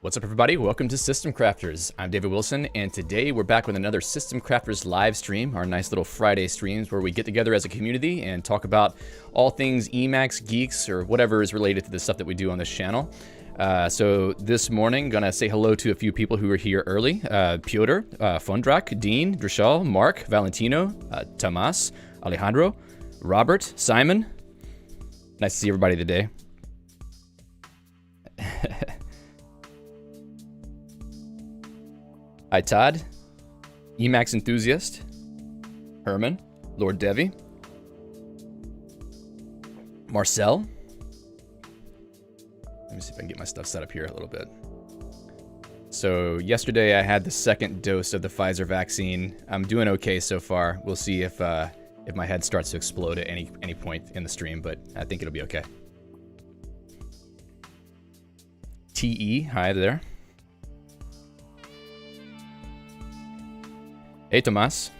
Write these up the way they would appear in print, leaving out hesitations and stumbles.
What's up, everybody? Welcome to System Crafters. I'm David Wilson, and today we're back with another System Crafters live stream, our nice little Friday streams where we get together as a community and talk about all things Emacs, Guix, or whatever is related to the stuff that we do on this channel. So this morning, gonna say hello to a few people who are here early. Piotr, Fondrak, Dean, Eshell, Mark, Valentino, Tomas, Alejandro, Robert, Simon. Nice to see everybody today. Hi, Todd, Emacs enthusiast, Herman, Lord Devi, Marcel. Let me see if I can get my stuff set up here a little bit. So yesterday I had the second dose of the Pfizer vaccine. I'm doing okay so far. We'll see if my head starts to explode at any point in the stream, but I think it'll be okay. TE, hi there. Hey, Tomas.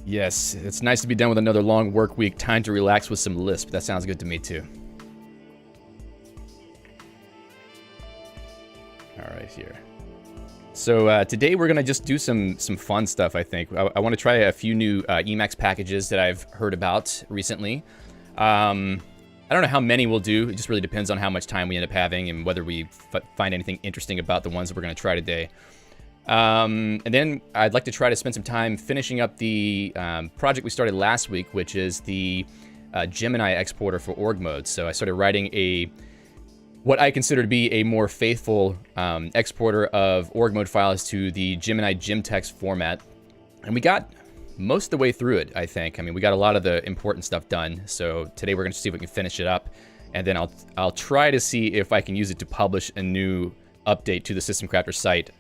Yes, it's nice to be done with another long work week. Time to relax with some Lisp. That sounds good to me, too. All right, here. So today we're going to just do some fun stuff, I think. I want to try a few new Emacs packages that I've heard about recently. I don't know how many we'll do. It just really depends on how much time we end up having and whether we find anything interesting about the ones that we're going to try today. And then I'd like to try to spend some time finishing up the project we started last week, which is the Gemini exporter for org mode. So I started writing what I consider to be a more faithful exporter of org mode files to the Gemini Gemtext format. And we got most of the way through it, I think. I mean, we got a lot of the important stuff done. So today we're going to see if we can finish it up. And then I'll try to see if I can use it to publish a new update to the System Crafter site.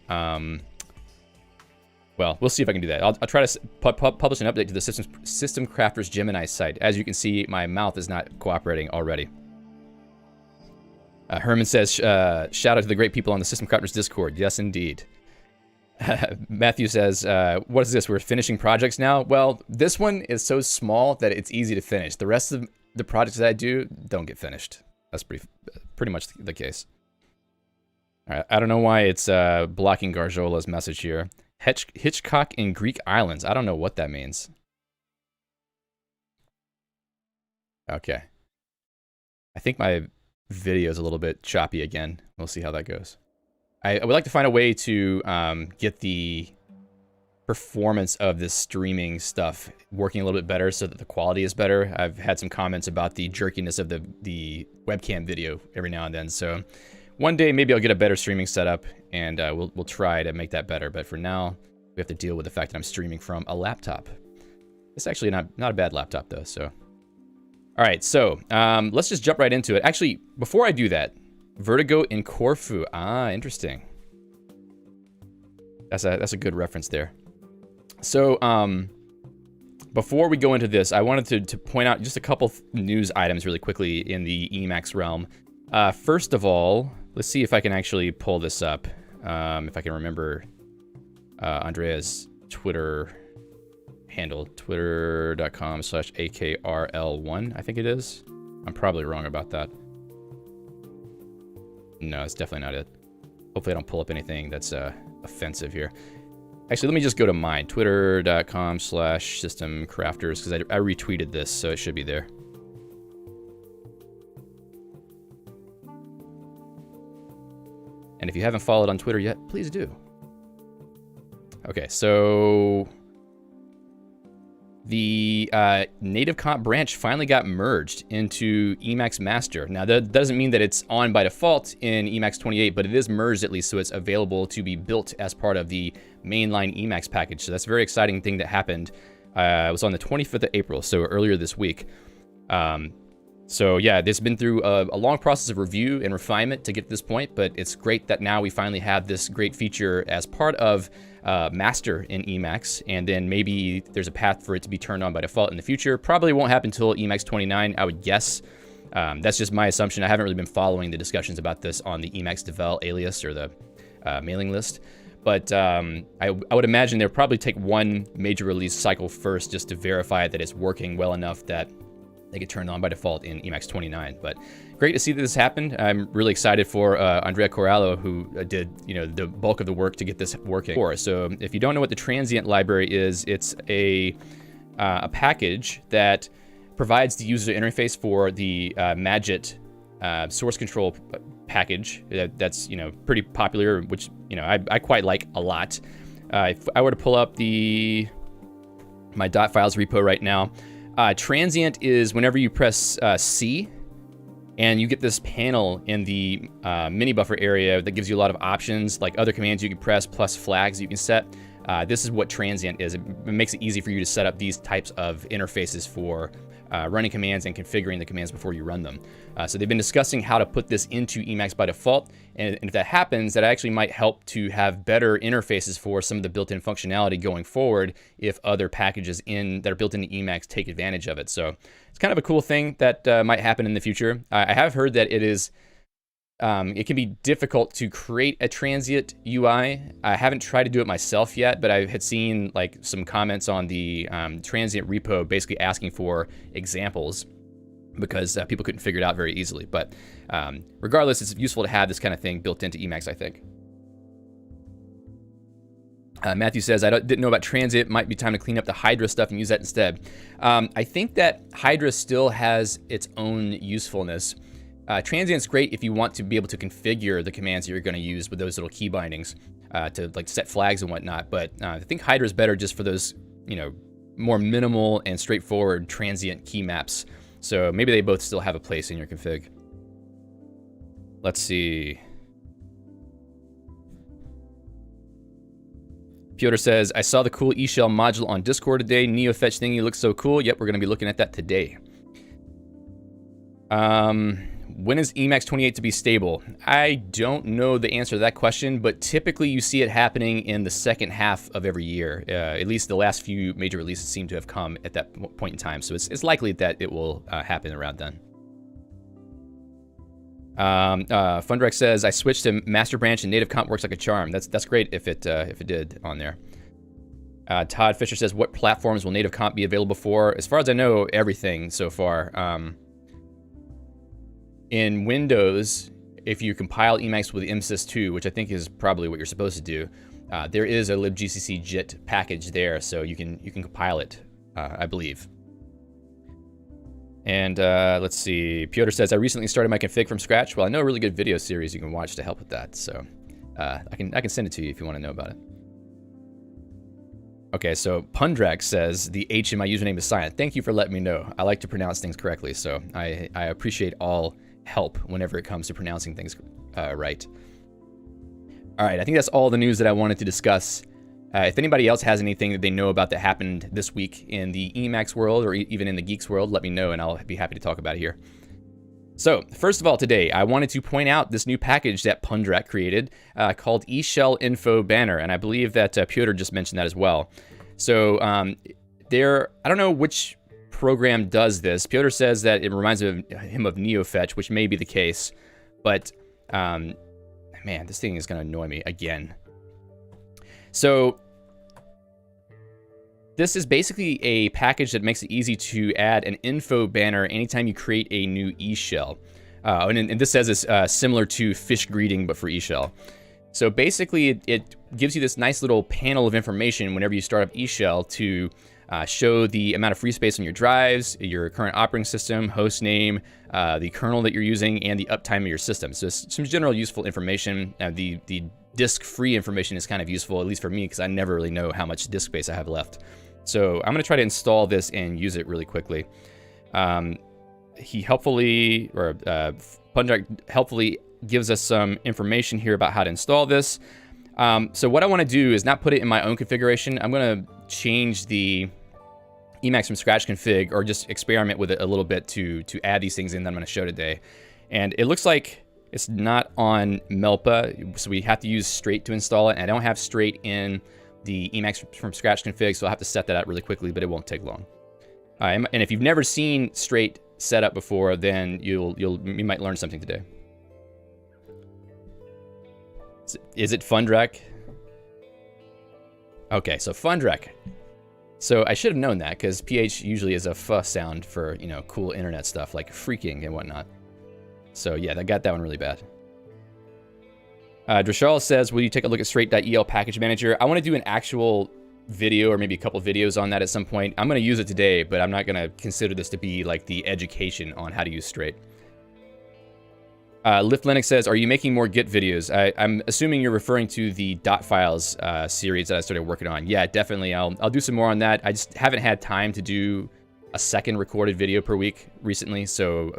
Well, we'll see if I can do that. I'll try to publish an update to the System Crafters Gemini site. As you can see, my mouth is not cooperating already. Herman says, shout out to the great people on the System Crafters Discord. Yes, indeed. Matthew says, what is this? We're finishing projects now? Well, this one is so small that it's easy to finish. The rest of the projects that I do don't get finished. That's pretty much the case. All right, I don't know why it's blocking Garjola's message here. Hitchcock in Greek Islands. I don't know what that means. Okay. I think my video is a little bit choppy again. We'll see how that goes. I would like to find a way to get the performance of this streaming stuff working a little bit better so that the quality is better. I've had some comments about the jerkiness of the webcam video every now and then. So one day maybe I'll get a better streaming setup and we'll try to make that better. But for now, we have to deal with the fact that I'm streaming from a laptop. It's actually not a bad laptop though. So, all right. So let's just jump right into it. Actually, before I do that, Vertigo and Corfu. Ah, interesting. That's a good reference there. So before we go into this, I wanted to point out just a couple news items really quickly in the Emacs realm. First of all, let's see if I can actually pull this up. If I can remember Andrea's Twitter handle, twitter.com/AKRL1, I think it is. I'm probably wrong about that. No, it's definitely not it. Hopefully I don't pull up anything that's offensive here. Actually, let me just go to mine, twitter.com/systemcrafters, because I retweeted this, so it should be there. And if you haven't followed on Twitter yet, please do. Okay, so the native comp branch finally got merged into Emacs Master. Now, that doesn't mean that it's on by default in Emacs 28, but it is merged at least, so it's available to be built as part of the mainline Emacs package. So that's a very exciting thing that happened. It was on the 25th of April, so earlier this week. So yeah, this has been through a long process of review and refinement to get to this point, but it's great that now we finally have this great feature as part of Master in Emacs, and then maybe there's a path for it to be turned on by default in the future. Probably won't happen until Emacs 29, I would guess. That's just my assumption. I haven't really been following the discussions about this on the Emacs Devel alias or the mailing list. But I would imagine they'll probably take one major release cycle first just to verify that it's working well enough that they get turned on by default in Emacs 29. But great to see that this happened. I'm really excited for Andrea Corallo, who did the bulk of the work to get this working. So if you don't know what the transient library is, it's a package that provides the user interface for the Magit source control package that's pretty popular, which I quite like a lot. If I were to pull up my .files repo right now, transient is whenever you press C, and you get this panel in the mini buffer area that gives you a lot of options, like other commands you can press plus flags you can set. This is what transient is. It makes it easy for you to set up these types of interfaces for running commands and configuring the commands before you run them. So they've been discussing how to put this into Emacs by default, and if that happens, that actually might help to have better interfaces for some of the built-in functionality going forward if other packages that are built into Emacs take advantage of it. So it's kind of a cool thing that might happen in the future. I have heard that it can be difficult to create a transient UI. I haven't tried to do it myself yet, but I had seen like some comments on the transient repo basically asking for examples because people couldn't figure it out very easily. But regardless, it's useful to have this kind of thing built into Emacs, I think. Matthew says, I didn't know about transient. Might be time to clean up the Hydra stuff and use that instead. I think that Hydra still has its own usefulness. Transient's great if you want to be able to configure the commands that you're going to use with those little key bindings to like set flags and whatnot. But I think Hydra is better just for those, more minimal and straightforward transient key maps. So maybe they both still have a place in your config. Let's see. Piotr says, I saw the cool Eshell module on Discord today. NeoFetch thingy looks so cool. Yep, we're going to be looking at that today. When is Emacs 28 to be stable? I don't know the answer to that question, but typically you see it happening in the second half of every year. At least the last few major releases seem to have come at that point in time, so it's likely that it will happen around then. Fundrex says, I switched to master branch and native comp works like a charm. That's great if it did on there. Todd Fisher says, what platforms will native comp be available for? As far as I know, everything so far. In Windows, if you compile Emacs with MSys2, which I think is probably what you're supposed to do, there is a libgcc JIT package there, so you can compile it, I believe. And let's see, Piotr says, I recently started my config from scratch. Well, I know a really good video series you can watch to help with that, so I can send it to you if you want to know about it. Okay, so Pundrax says, the H in my username is silent. Thank you for letting me know. I like to pronounce things correctly, so I appreciate all help whenever it comes to pronouncing things right. All right, I think that's all the news that I wanted to discuss. If anybody else has anything that they know about that happened this week in the Emacs world or even in the Geeks world, let me know and I'll be happy to talk about it here. So first of all, today I wanted to point out this new package that Pundrak created called Eshell Info Banner, and I believe that Piotr just mentioned that as well. So I don't know which program does this. Piotr says that it reminds him of NeoFetch, which may be the case, but man, this thing is going to annoy me again. So this is basically a package that makes it easy to add an info banner anytime you create a new Eshell. And this says it's similar to fish greeting, but for Eshell. So basically, it gives you this nice little panel of information whenever you start up Eshell to show the amount of free space on your drives, your current operating system, host name, the kernel that you're using, and the uptime of your system. So it's some general useful information. The disk-free information is kind of useful, at least for me, because I never really know how much disk space I have left. So I'm going to try to install this and use it really quickly. He helpfully, or Pundrack helpfully gives us some information here about how to install this. So what I want to do is not put it in my own configuration. I'm going to change the Emacs from scratch config, or just experiment with it a little bit to add these things in that I'm going to show today. And it looks like it's not on Melpa, so we have to use straight to install it. And I don't have straight in the Emacs from scratch config, so I'll have to set that up really quickly, but it won't take long. And if you've never seen straight set up before, then you might learn something today. Is it Fundrack? Okay, so Fundrack. So I should have known that, because PH usually is a F sound for, you know, cool internet stuff like freaking and whatnot. So yeah, I got that one really bad. Drashal says, will you take a look at straight.el package manager? I want to do an actual video, or maybe a couple videos on that at some point. I'm going to use it today, but I'm not going to consider this to be like the education on how to use straight. Lift Linux says, are you making more Git videos? I'm assuming you're referring to the dot files series that I started working on. Yeah, definitely. I'll do some more on that. I just haven't had time to do a second recorded video per week recently. So,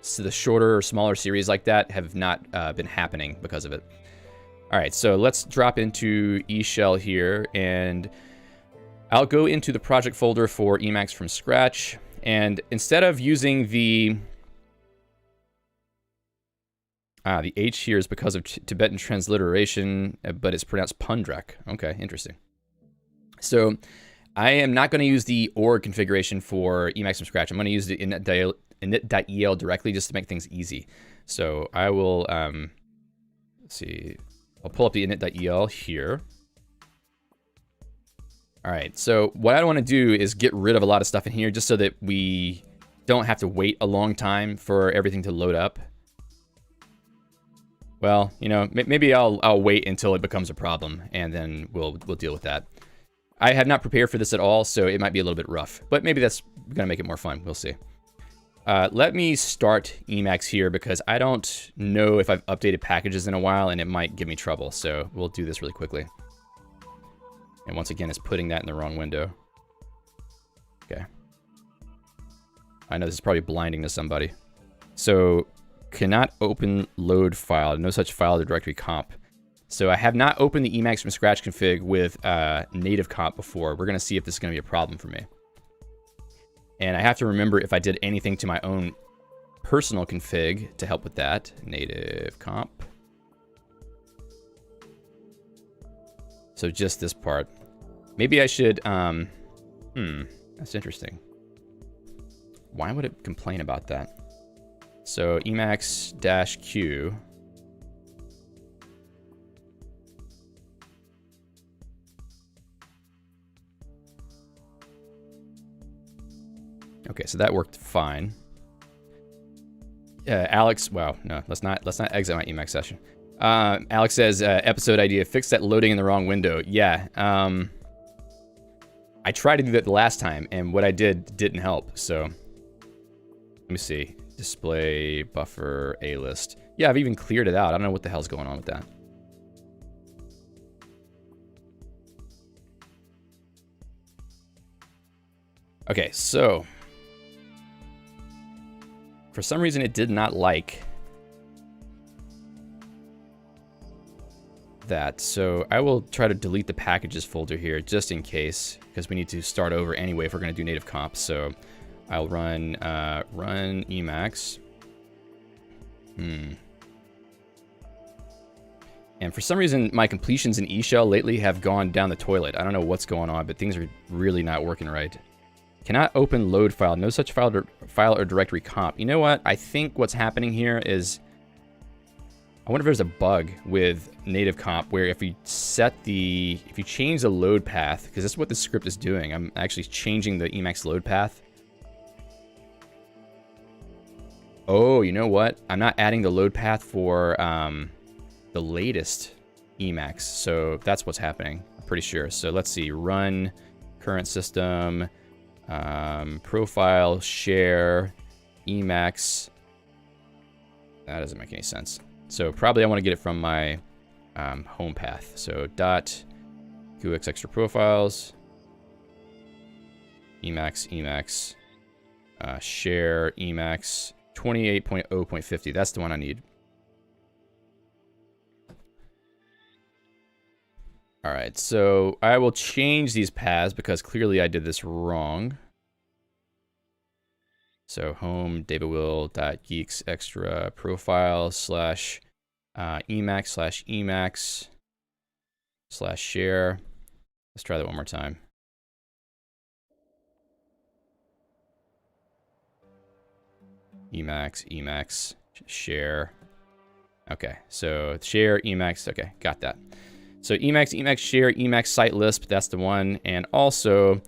so the shorter or smaller series like that have not been happening because of it. All right, so let's drop into Eshell here, and I'll go into the project folder for Emacs from scratch. And instead of using the H here is because of Tibetan transliteration, but it's pronounced Pundrack. Okay, interesting. So I am not going to use the org configuration for Emacs from scratch. I'm going to use the init.el directly just to make things easy. So I will, let's see, I'll pull up the init.el here. All right, so what I want to do is get rid of a lot of stuff in here just so that we don't have to wait a long time for everything to load up. Well, you know, maybe I'll wait until it becomes a problem, and then we'll deal with that. I have not prepared for this at all, so it might be a little bit rough, but maybe that's gonna make it more fun. We'll see. Let me start Emacs here, because I don't know if I've updated packages in a while, and it might give me trouble. So we'll do this really quickly. And once again, it's putting that in the wrong window. Okay. I know this is probably blinding to somebody. So cannot open load file, no such file to directory comp. So I have not opened the Emacs from scratch config with native comp before. We're gonna see if this is gonna be a problem for me. And I have to remember if I did anything to my own personal config to help with that. Native comp. So just this part. Maybe I should, that's interesting. Why would it complain about that? So Emacs-Q. Okay, so that worked fine. Alex, wow, no, let's not exit my Emacs session. Alex says, episode idea, fix that loading in the wrong window. Yeah, I tried to do that the last time, and what I did didn't help, so. Let me see, display buffer A list. Yeah, I've even cleared it out. I don't know what the hell's going on with that. Okay, so. For some reason, it did not like that. So I will try to delete the packages folder here just in case, because we need to start over anyway if we're going to do native comp. So I'll run run Emacs. And for some reason, my completions in Eshell lately have gone down the toilet. I don't know what's going on, but things are really not working right. Cannot open load file. No such file or directory comp. You know what? I think what's happening here is, I wonder if there's a bug with native comp where if you change the load path, because that's what this script is doing. I'm actually changing the Emacs load path. Oh, you know what? I'm not adding the load path for the latest Emacs. So that's what's happening, I'm pretty sure. So let's see, run current system, profile, share, Emacs. That doesn't make any sense. So probably I want to get it from my home path. So dot Guix extra profiles, Emacs, share Emacs 28.0.50. That's the one I need. All right, so I will change these paths because clearly I did this wrong. So home davidwill.geeks extra profile slash Emacs slash share. Let's try that one more time. Emacs, share. Okay, so share, Emacs. Okay, got that. So Emacs, share, Emacs site Lisp. That's the one. And also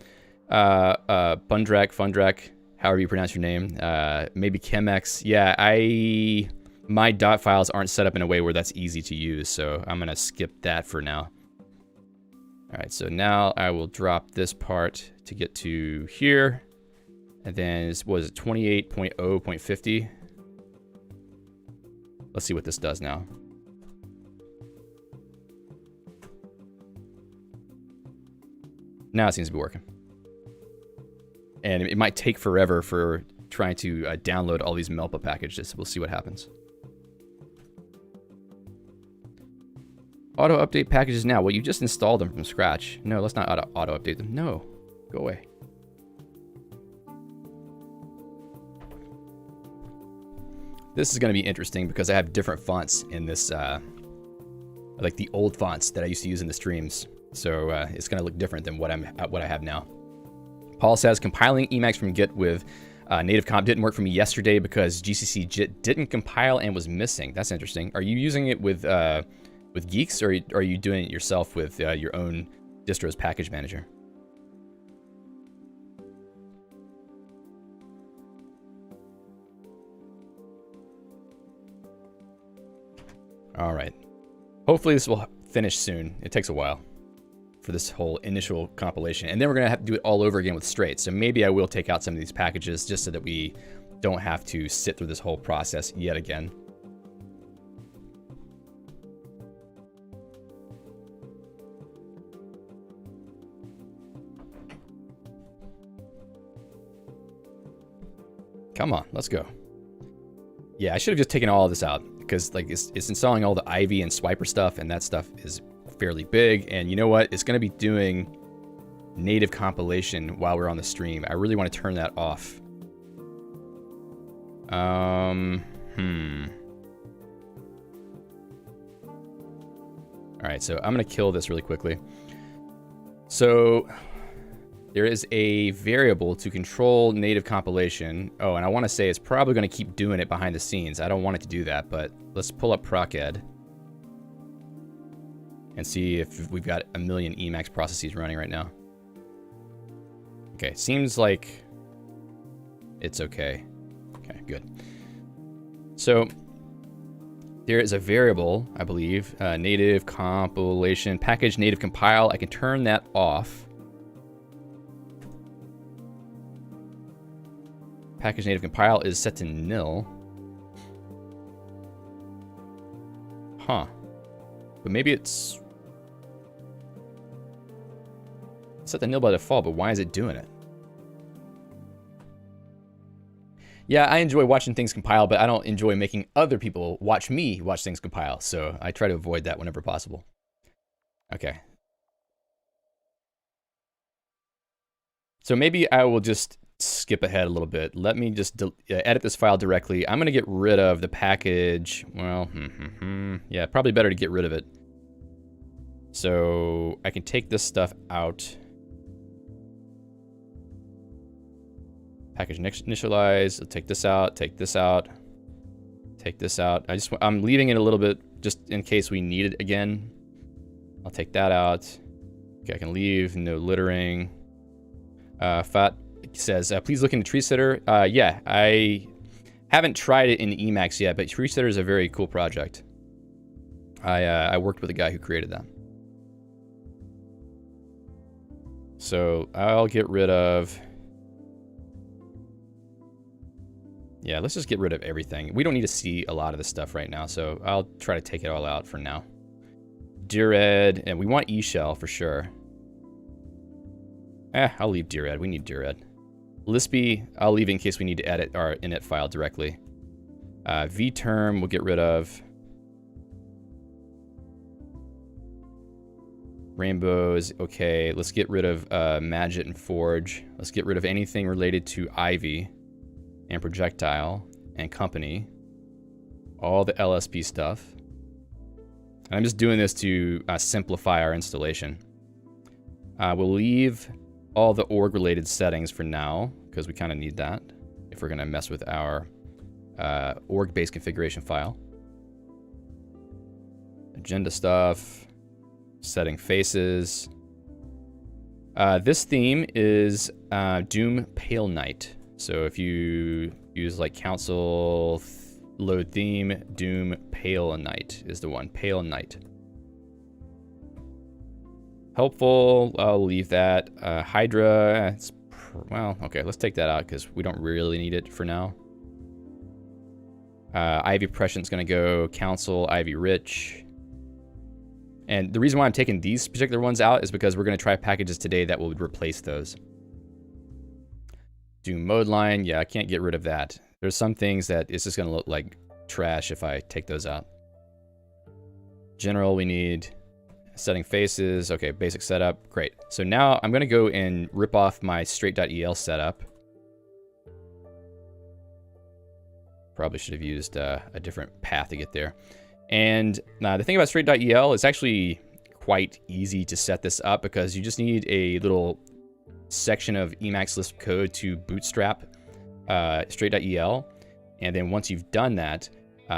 Fundrak, however you pronounce your name. Maybe Chemex. Yeah, my dot files aren't set up in a way where that's easy to use. So I'm going to skip that for now. All right, so now I will drop this part to get to here. And then this was 28.0.50. Let's see what this does now. Now it seems to be working. And it might take forever for trying to download all these Melpa packages. We'll see what happens. Auto update packages now. Well, you just installed them from scratch. No, let's not auto update them. No, go away. This is going to be interesting because I have different fonts in this, like the old fonts that I used to use in the streams. So it's going to look different than what I have now. Paul says gumpaling Emacs from Git with native comp didn't work for me yesterday because GCC JIT didn't compile and was missing. That's interesting. Are you using it with Guix, or are you doing it yourself with your own distro's package manager? All right. Hopefully this will finish soon. It takes a while for this whole initial compilation. And then we're going to have to do it all over again with straight. So maybe I will take out some of these packages just so that we don't have to sit through this whole process yet again. Come on, let's go. Yeah, I should have just taken all of this out because like it's installing all the Ivy and Swiper stuff, and that stuff is fairly big. And you know what? It's going to be doing native compilation while we're on the stream. I really want to turn that off. All right, so I'm going to kill this really quickly. So there is a variable to control native compilation. Oh, and I want to say it's probably going to keep doing it behind the scenes. I don't want it to do that, but let's pull up proced and see if we've got a million Emacs processes running right now. Okay, seems like it's okay. Okay, good. So there is a variable, I believe, native compilation, package native compile. I can turn that off. Package native compile is set to nil. Huh. But maybe it's set to nil by default, but why is it doing it? Yeah, I enjoy watching things compile, but I don't enjoy making other people watch me watch things compile. So I try to avoid that whenever possible. Okay. So maybe I will just skip ahead a little bit. Let me just edit this file directly. I'm going to get rid of the package. Well, yeah, probably better to get rid of it. So I can take this stuff out. Package initialize. I'll take this out, take this out, take this out. I'm leaving it a little bit just in case we need it again. I'll take that out. Okay, I can leave, no littering. Fat says, please look into Tree Sitter. Yeah, I haven't tried it in Emacs yet, but Tree Sitter is a very cool project. I worked with a guy who created that. So I'll get rid of... Yeah, let's just get rid of everything. We don't need to see a lot of this stuff right now, so I'll try to take it all out for now. Dired, and we want Eshell for sure. I'll leave Dired. We need Dired. Lispy, I'll leave in case we need to edit our init file directly. vterm, we'll get rid of. Rainbows, okay. Let's get rid of Magit and Forge. Let's get rid of anything related to Ivy and Projectile and Company. All the LSP stuff. And I'm just doing this to simplify our installation. We'll leave all the org-related settings for now, because we kind of need that if we're going to mess with our org-based configuration file. Agenda stuff. Setting faces. This theme is Doom Pale Night. So if you use like console load theme, Doom Pale Night is the one. Pale Night. Helpful, I'll leave that. Hydra, it's, well, okay, let's take that out because we don't really need it for now. Ivy Oppression is going to go Council, Ivy Rich. And the reason why I'm taking these particular ones out is because we're going to try packages today that will replace those. Doom Mode Line, yeah, I can't get rid of that. There's some things that it's just going to look like trash if I take those out. General, we need setting faces. Okay, basic setup, great. So now I'm going to go and rip off my straight.el setup. Probably should have used a different path to get there. And the thing about straight.el is actually quite easy to set this up because you just need a little section of Emacs Lisp code to bootstrap straight.el. And then once you've done that,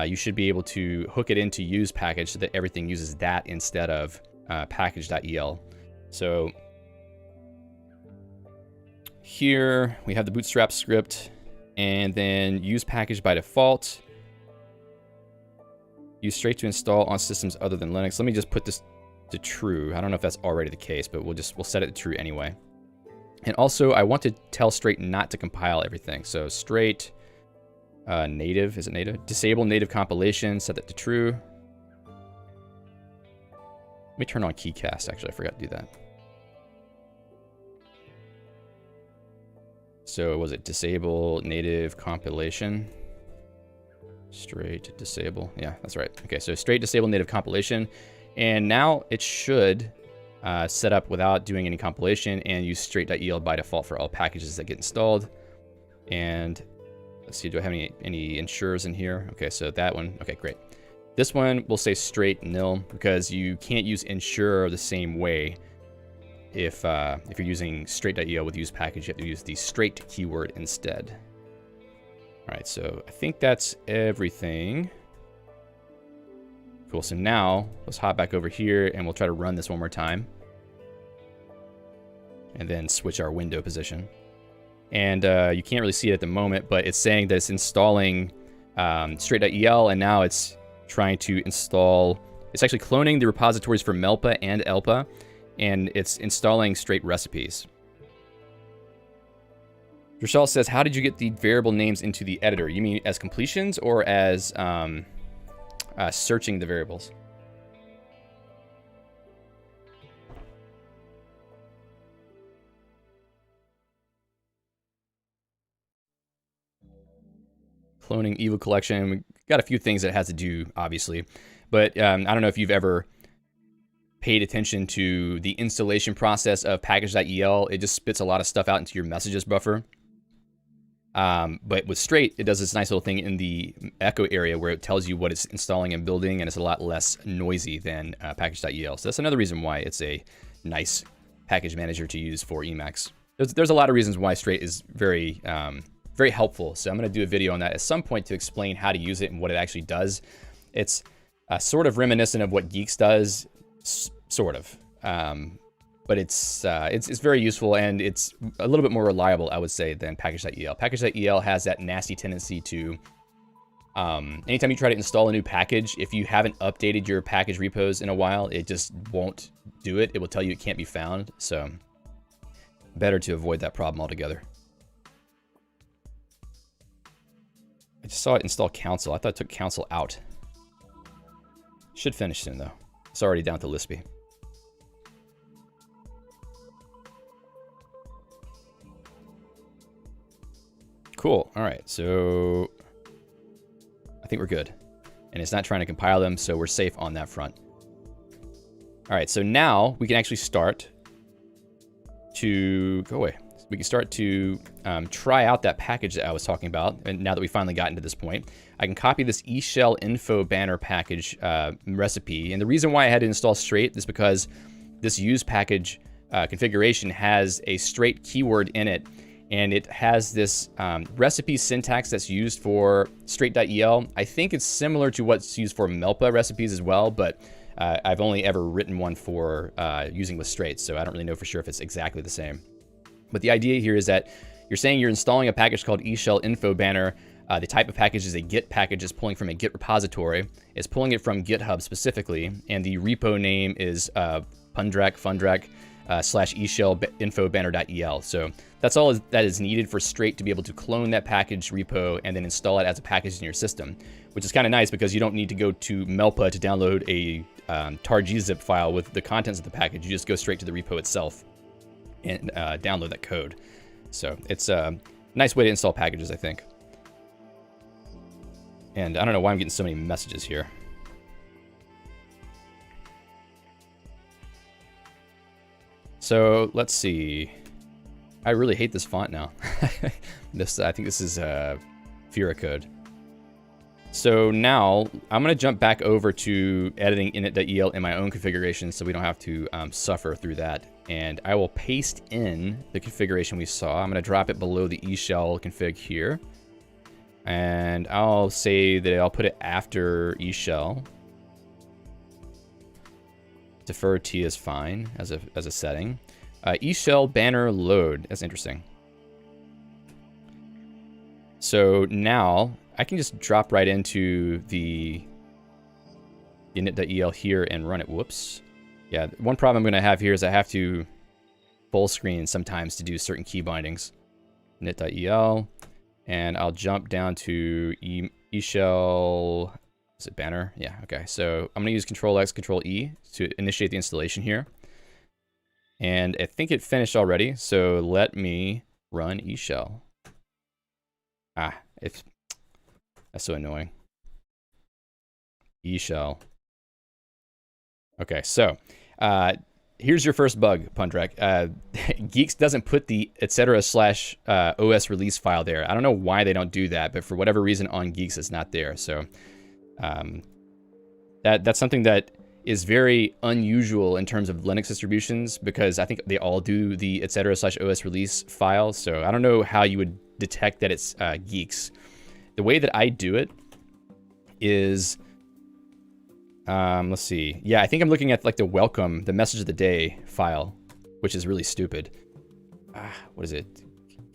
you should be able to hook it into use package so that everything uses that instead of package.el. So here we have the bootstrap script and then use package by default. Use straight to install on systems other than Linux. Let me just put this to true. I don't know if that's already the case, but we'll set it to true anyway. And also I want to tell straight not to compile everything. So straight native, is it native? Disable native compilation, set that to true. Let me turn on keycast, actually, I forgot to do that. So was it disable native compilation? Straight disable, yeah, that's right. Okay, so straight disable native compilation. And now it should set up without doing any compilation and use straight.el by default for all packages that get installed. And let's see, do I have any insurers in here? Okay, so that one, okay, great. This one will say straight nil because you can't use insurer the same way if you're using straight.el with use package. You have to use the straight keyword instead. All right, so I think that's everything. Cool, so now let's hop back over here and we'll try to run this one more time. And then switch our window position. And you can't really see it at the moment, but it's saying that it's installing straight.el, and now it's trying to install, it's actually cloning the repositories for Melpa and Elpa, and it's installing straight recipes. Eshell says, how did you get the variable names into the editor? You mean as completions or as searching the variables? Cloning Evo collection. We got a few things that it has to do, obviously. But I don't know if you've ever paid attention to the installation process of package.el. It just spits a lot of stuff out into your messages buffer. But with straight, it does this nice little thing in the echo area where it tells you what it's installing and building, and it's a lot less noisy than package.el. So that's another reason why it's a nice package manager to use for Emacs. There's a lot of reasons why straight is very helpful. So I'm going to do a video on that at some point to explain how to use it and what it actually does. It's sort of reminiscent of what Guix does, sort of. But it's very useful, and it's a little bit more reliable, I would say, than package.el. Package.el has that nasty tendency to Anytime you try to install a new package, if you haven't updated your package repos in a while, it just won't do it. It will tell you it can't be found. So better to avoid that problem altogether. I just saw it install console. I thought it took console out. Should finish soon though. It's already down to Lispy. Cool. All right. So I think we're good. And it's not trying to compile them, so we're safe on that front. All right. So now we can actually start to go away. We can start to try out that package that I was talking about. And now that we finally gotten to this point, I can copy this Eshell info banner package recipe. And the reason why I had to install straight is because this use package configuration has a straight keyword in it. And it has this recipe syntax that's used for straight.el. I think it's similar to what's used for Melpa recipes as well, but I've only ever written one for using with straight, so I don't really know for sure if it's exactly the same. But the idea here is that you're saying you're installing a package called Eshell info banner. The type of package is a Git package. It's pulling from a Git repository. It's pulling it from GitHub specifically, and the repo name is fundrak slash Eshell info banner.el. So that's all that is needed for straight to be able to clone that package repo and then install it as a package in your system, which is kind of nice because you don't need to go to Melpa to download a tar.gzip file with the contents of the package. You just go straight to the repo itself and download that code. So it's a nice way to install packages, I think. And I don't know why I'm getting so many messages here. So let's see. I really hate this font now. I think this is Fira code. So now I'm going to jump back over to editing init.el in my own configuration so we don't have to suffer through that. And I will paste in the configuration we saw. I'm going to drop it below the Eshell config here. And I'll say that I'll put it after Eshell. Defer T is fine as a setting. Eshell banner load. That's interesting. So now I can just drop right into the init.el here and run it. Whoops. Yeah, one problem I'm going to have here is I have to full screen sometimes to do certain key bindings. Init.el, and I'll jump down to Eshell. Is it banner? Yeah, okay. So I'm going to use Control-X, Control-E to initiate the installation here. And I think it finished already, so let me run Eshell. That's so annoying. Eshell. Okay, so here's your first bug, Pundrak. Guix doesn't put the etc/OS release file there. I don't know why they don't do that, but for whatever reason on Guix it's not there. So that's something that is very unusual in terms of Linux distributions, because I think they all do the etc/OS release file. So I don't know how you would detect that it's Guix. The way that I do it is, let's see. Yeah, I think I'm looking at like the welcome, the message of the day file, which is really stupid. What is it?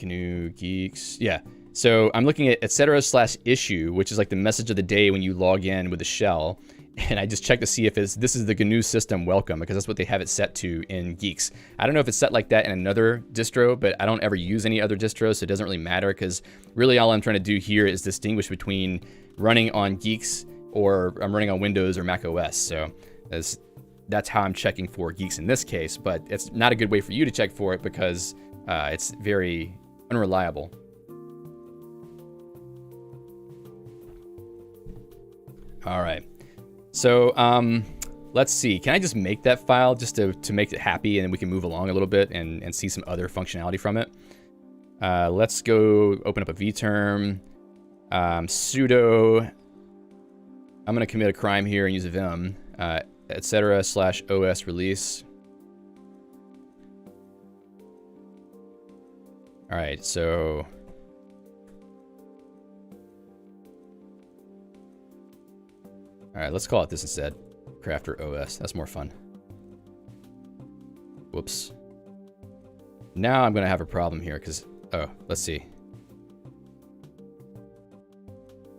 GNU Guix. Yeah. So I'm looking at etc/issue, which is like the message of the day when you log in with the shell. And I just check to see if this is the GNU system welcome, because that's what they have it set to in Guix. I don't know if it's set like that in another distro, but I don't ever use any other distros, so it doesn't really matter, because really all I'm trying to do here is distinguish between running on Guix or I'm running on Windows or Mac OS. So that's how I'm checking for Guix in this case, but it's not a good way for you to check for it because it's very unreliable. All right. So let's see. Can I just make that file just to make it happy, and then we can move along a little bit and see some other functionality from it? Let's go open up a vterm. Sudo. I'm going to commit a crime here and use a vim. etc/OS release. All right, so all right, let's call it this instead. Crafter OS. That's more fun. Whoops. Now I'm going to have a problem here because, oh, let's see.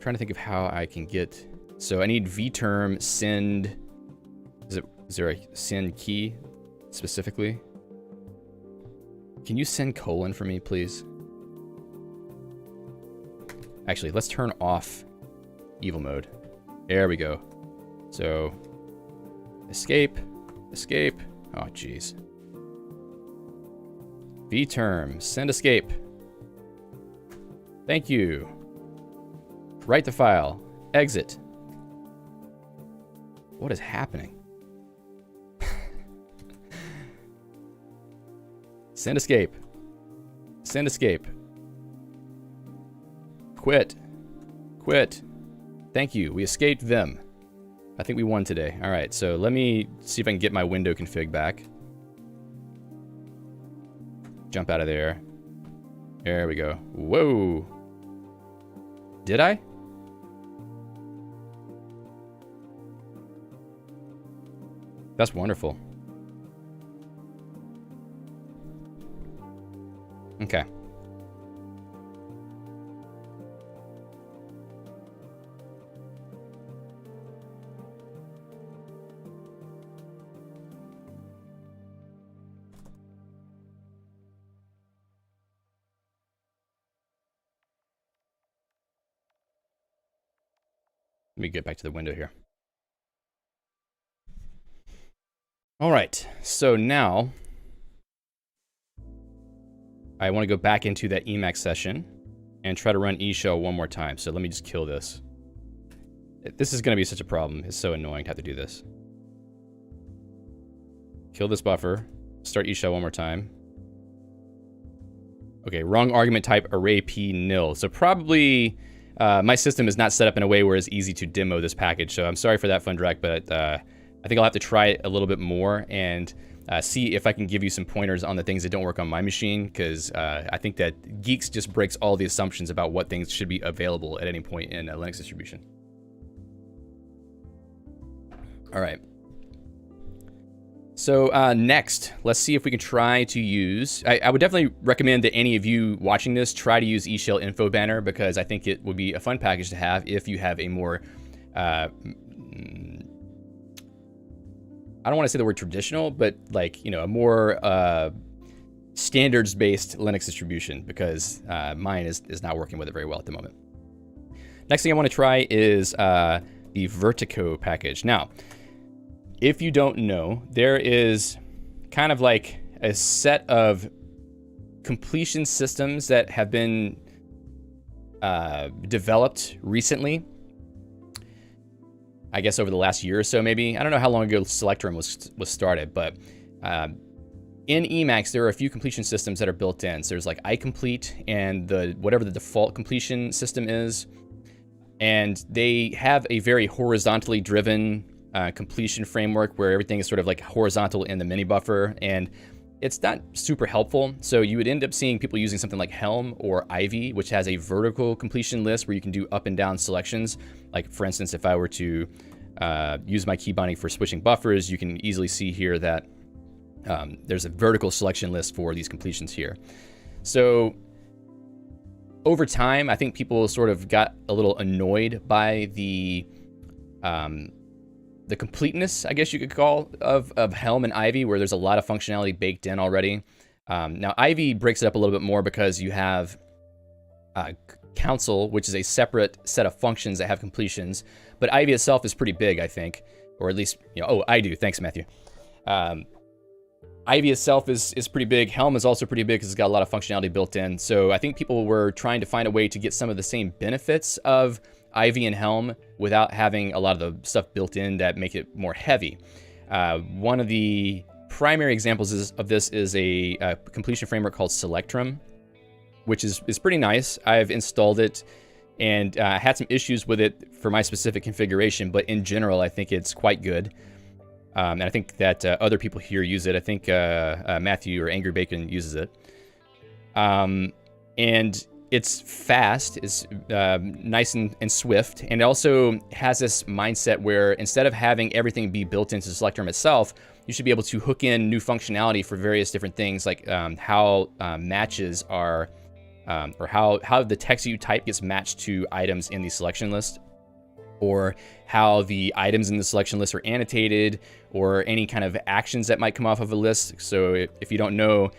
trying to think of how I can get... So I need vterm send... Is there a send key specifically? Can you send colon for me, please? Actually, let's turn off evil mode. There we go. So, escape, escape. Oh, jeez. vterm, send escape. Thank you. Write the file. Exit. What is happening? Send escape. Send escape. Quit. Quit. Thank you. We escaped them. I think we won today. All right, so let me see if I can get my window config back. Jump out of there. There we go. Whoa. Did I? That's wonderful. Okay. Let me get back to the window here. All right, so now I want to go back into that Emacs session and try to run Eshell one more time. So let me just kill this. This is going to be such a problem. It's so annoying to have to do this. Kill this buffer. Start Eshell one more time. Okay, wrong argument type array p nil. So probably my system is not set up in a way where it's easy to demo this package. So I'm sorry for that, Fundirect, but I think I'll have to try it a little bit more and see if I can give you some pointers on the things that don't work on my machine, because I think that Guix just breaks all the assumptions about what things should be available at any point in a Linux distribution. All right. So next, let's see if we can try to use... I would definitely recommend that any of you watching this try to use Eshell Info Banner, because I think it would be a fun package to have if you have a more... I don't want to say the word traditional, but like, you know, a more standards-based Linux distribution, because mine is not working with it very well at the moment. Next thing I want to try is the Vertico package. Now, if you don't know, there is kind of like a set of completion systems that have been developed recently. I guess over the last year or so, maybe. I don't know how long ago Selectrum was started, but in Emacs, there are a few completion systems that are built in. So there's like iComplete and whatever the default completion system is. And they have a very horizontally driven completion framework where everything is sort of like horizontal in the mini buffer, and it's not super helpful. So you would end up seeing people using something like Helm or Ivy, which has a vertical completion list where you can do up and down selections. Like for instance, if I were to use my key binding for switching buffers, you can easily see here that there's a vertical selection list for these completions here. So over time, I think people sort of got a little annoyed by the completeness, I guess you could call, of Helm and Ivy, where there's a lot of functionality baked in already. Now, Ivy breaks it up a little bit more because you have Council, which is a separate set of functions that have completions. But Ivy itself is pretty big, I think, or at least, you know, oh, I do. Thanks, Matthew. Ivy itself is pretty big. Helm is also pretty big because it's got a lot of functionality built in. So I think people were trying to find a way to get some of the same benefits of Ivy and Helm without having a lot of the stuff built in that make it more heavy. One of the primary examples of this is a completion framework called Selectrum, which is pretty nice. I've installed it and had some issues with it for my specific configuration, but in general, I think it's quite good. And I think that other people here use it. I think Matthew or Angry Bacon uses it. And it's fast, it's nice and swift, and it also has this mindset where instead of having everything be built into Selectrum itself, you should be able to hook in new functionality for various different things, like how matches are or how the text that you type gets matched to items in the selection list, or how the items in the selection list are annotated, or any kind of actions that might come off of a list. So if you don't know,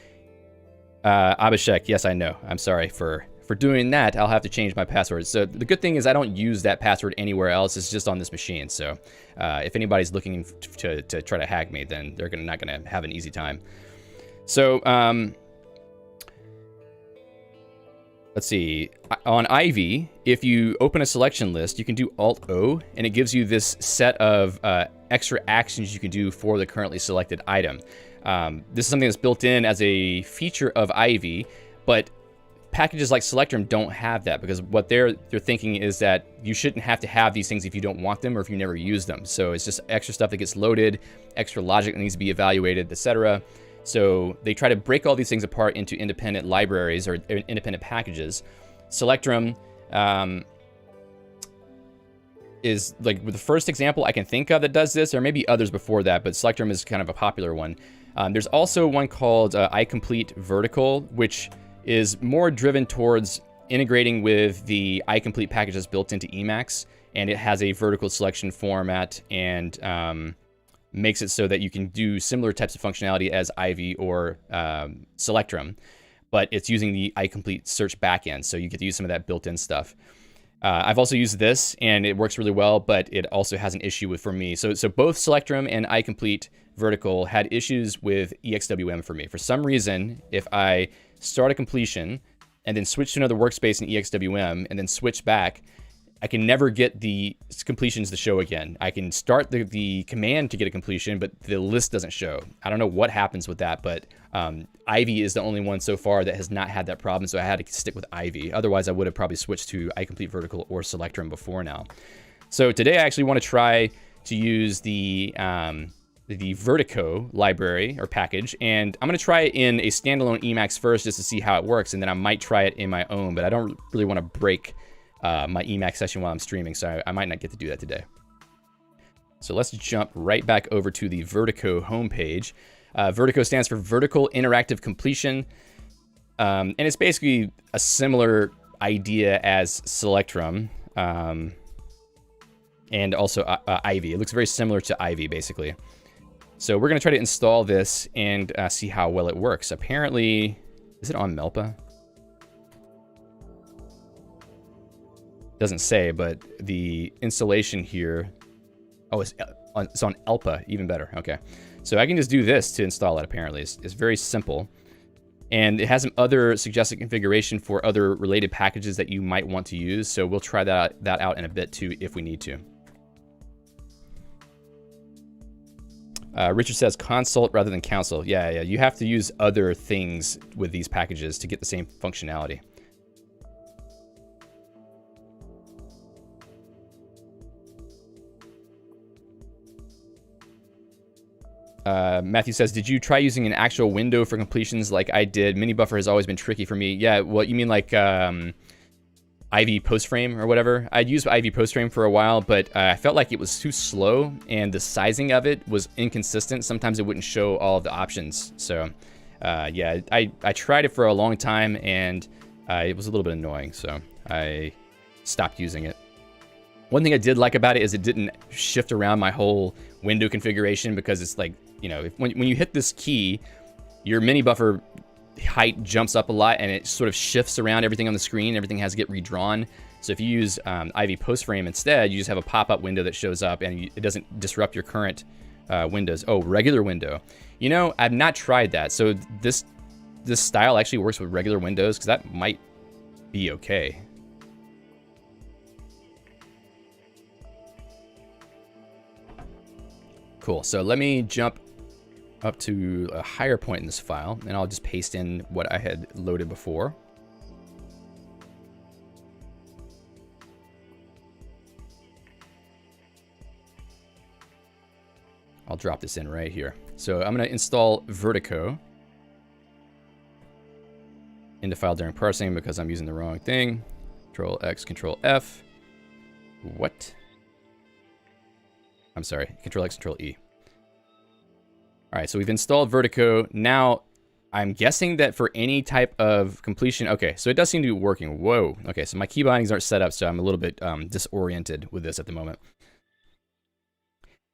Abhishek, yes, I know. I'm sorry for doing that. I'll have to change my password. So the good thing is I don't use that password anywhere else. It's just on this machine. So if anybody's looking to try to hack me, then they're not gonna have an easy time. So let's see. On Ivy, if you open a selection list, you can do Alt-O, and it gives you this set of extra actions you can do for the currently selected item. This is something that's built in as a feature of Ivy, but packages like Selectrum don't have that, because what they're thinking is that you shouldn't have to have these things if you don't want them or if you never use them. So it's just extra stuff that gets loaded, extra logic that needs to be evaluated, etc. So they try to break all these things apart into independent libraries or independent packages. Selectrum is like the first example I can think of that does this. There may be others before that, but Selectrum is kind of a popular one. There's also one called iComplete Vertical, which is more driven towards integrating with the iComplete package that's built into Emacs, and it has a vertical selection format and makes it so that you can do similar types of functionality as Ivy or Selectrum, but it's using the iComplete search backend, so you get to use some of that built-in stuff. I've also used this, and it works really well, but it also has an issue for me. So both Selectrum and iComplete Vertical had issues with EXWM for me. For some reason, if I start a completion and then switch to another workspace in EXWM and then switch back, I can never get the completions to show again. I can start the command to get a completion, but the list doesn't show. I don't know what happens with that, but Ivy is the only one so far that has not had that problem, so I had to stick with Ivy. Otherwise, I would have probably switched to iComplete Vertical or Selectrum before now. So today I actually want to try to use the Vertico library or package, and I'm going to try it in a standalone Emacs first just to see how it works, and then I might try it in my own, but I don't really want to break my Emacs session while I'm streaming, so I might not get to do that today. So let's jump right back over to the Vertico homepage. Vertico stands for Vertical Interactive Completion, and it's basically a similar idea as Selectrum, and also Ivy. It looks very similar to Ivy, basically. So we're going to try to install this and see how well it works. Apparently, is it on Melpa? Doesn't say, but the installation here, oh, it's on Elpa, even better. Okay, so I can just do this to install it. Apparently, it's very simple, and it has some other suggested configuration for other related packages that you might want to use. So we'll try that out in a bit too if we need to. Richard says consult rather than counsel. Yeah, you have to use other things with these packages to get the same functionality. Matthew says, did you try using an actual window for completions like I did? Mini buffer has always been tricky for me. Yeah, well, you mean like Ivy postframe or whatever? I'd used Ivy postframe for a while, but I felt like it was too slow and the sizing of it was inconsistent. Sometimes it wouldn't show all of the options. So yeah, I tried it for a long time and it was a little bit annoying, so I stopped using it. One thing I did like about it is it didn't shift around my whole window configuration, because it's like, you know, when you hit this key, your mini buffer height jumps up a lot and it sort of shifts around everything on the screen. Everything has to get redrawn. So if you use Ivy postframe instead, you just have a pop-up window that shows up and it doesn't disrupt your current windows. Oh, regular window. You know, I've not tried that. So this style actually works with regular windows, because that might be okay. Cool, so let me jump up to a higher point in this file, and I'll just paste in what I had loaded before. I'll drop this in right here. So I'm going to install Vertico into file during parsing because I'm using the wrong thing. Control X, Control F. What? I'm sorry, Control X, Control E. All right, so we've installed Vertico. Now I'm guessing that for any type of completion, okay, so it does seem to be working. Whoa. Okay, so my key bindings aren't set up, so I'm a little bit disoriented with this at the moment.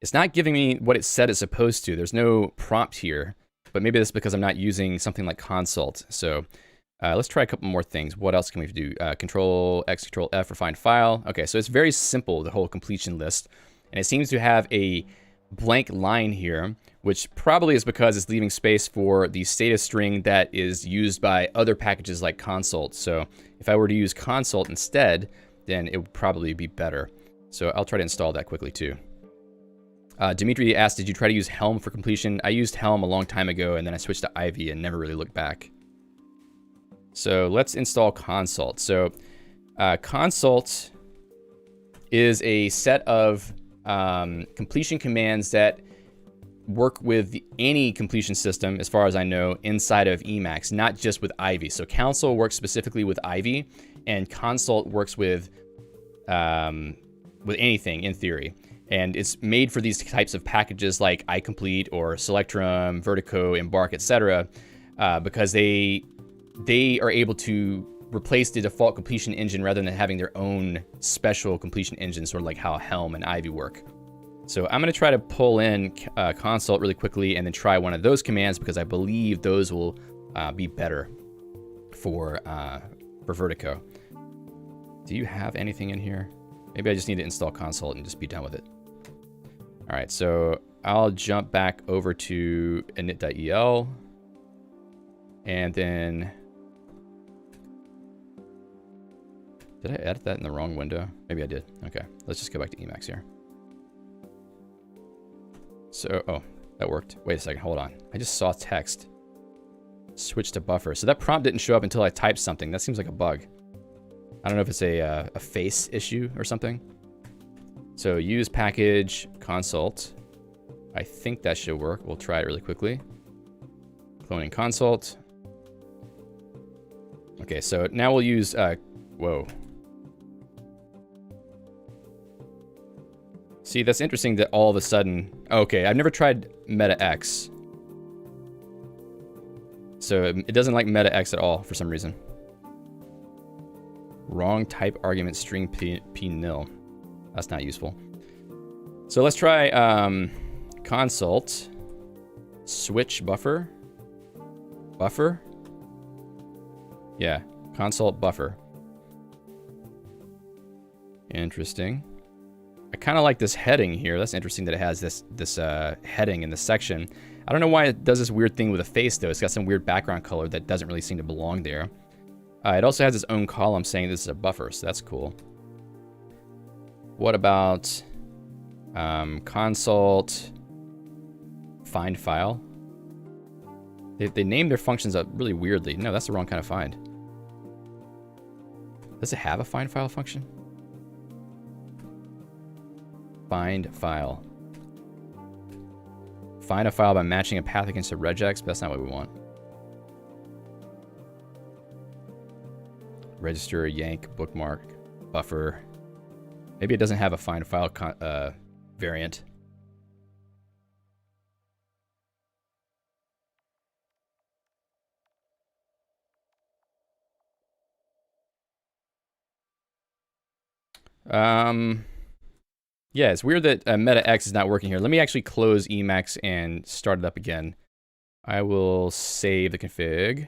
It's not giving me what it said it's supposed to. There's no prompt here, but maybe that's because I'm not using something like consult. So let's try a couple more things. What else can we do? Control X, Control F for find file. Okay, so it's very simple, the whole completion list. And it seems to have a blank line here, which probably is because it's leaving space for the status string that is used by other packages like consult. So if I were to use consult instead, then it would probably be better. So I'll try to install that quickly too. Dimitri asked, did you try to use Helm for completion? I used Helm a long time ago, and then I switched to Ivy and never really looked back. So let's install Consult. So Consult is a set of completion commands that work with any completion system, as far as I know, inside of Emacs, not just with Ivy. So Console works specifically with Ivy, and Consult works with anything in theory. And it's made for these types of packages like iComplete or Selectrum, Vertico, Embark, etc., because they are able to replace the default completion engine rather than having their own special completion engine, sort of like how Helm and Ivy work. So I'm going to try to pull in Consult really quickly and then try one of those commands because I believe those will be better for Vertico. Do you have anything in here? Maybe I just need to install Consult and just be done with it. All right, so I'll jump back over to init.el and then, did I edit that in the wrong window? Maybe I did. Okay, let's just go back to Emacs here. So, oh, that worked. Wait a second, hold on. I just saw text. Switch to buffer. So that prompt didn't show up until I typed something. That seems like a bug. I don't know if it's a face issue or something. So use package consult. I think that should work. We'll try it really quickly. Cloning consult. Okay, so now we'll use, whoa. See, that's interesting that all of a sudden, okay, I've never tried MetaX. So it doesn't like MetaX at all for some reason. Wrong type argument string p nil. That's not useful. So let's try consult switch buffer. Buffer? Yeah, consult buffer. Interesting. I kind of like this heading here. That's interesting that it has this heading in the section. I don't know why it does this weird thing with a face though. It's got some weird background color that doesn't really seem to belong there. It also has its own column saying this is a buffer, so that's cool. What about consult find file? They name their functions up really weirdly. No, that's the wrong kind of find. Does it have a find file function? Find file. Find a file by matching a path against a regex, but that's not what we want. Register, yank, bookmark, buffer. Maybe it doesn't have a find file variant. Yeah, it's weird that MetaX is not working here. Let me actually close Emacs and start it up again. I will save the config,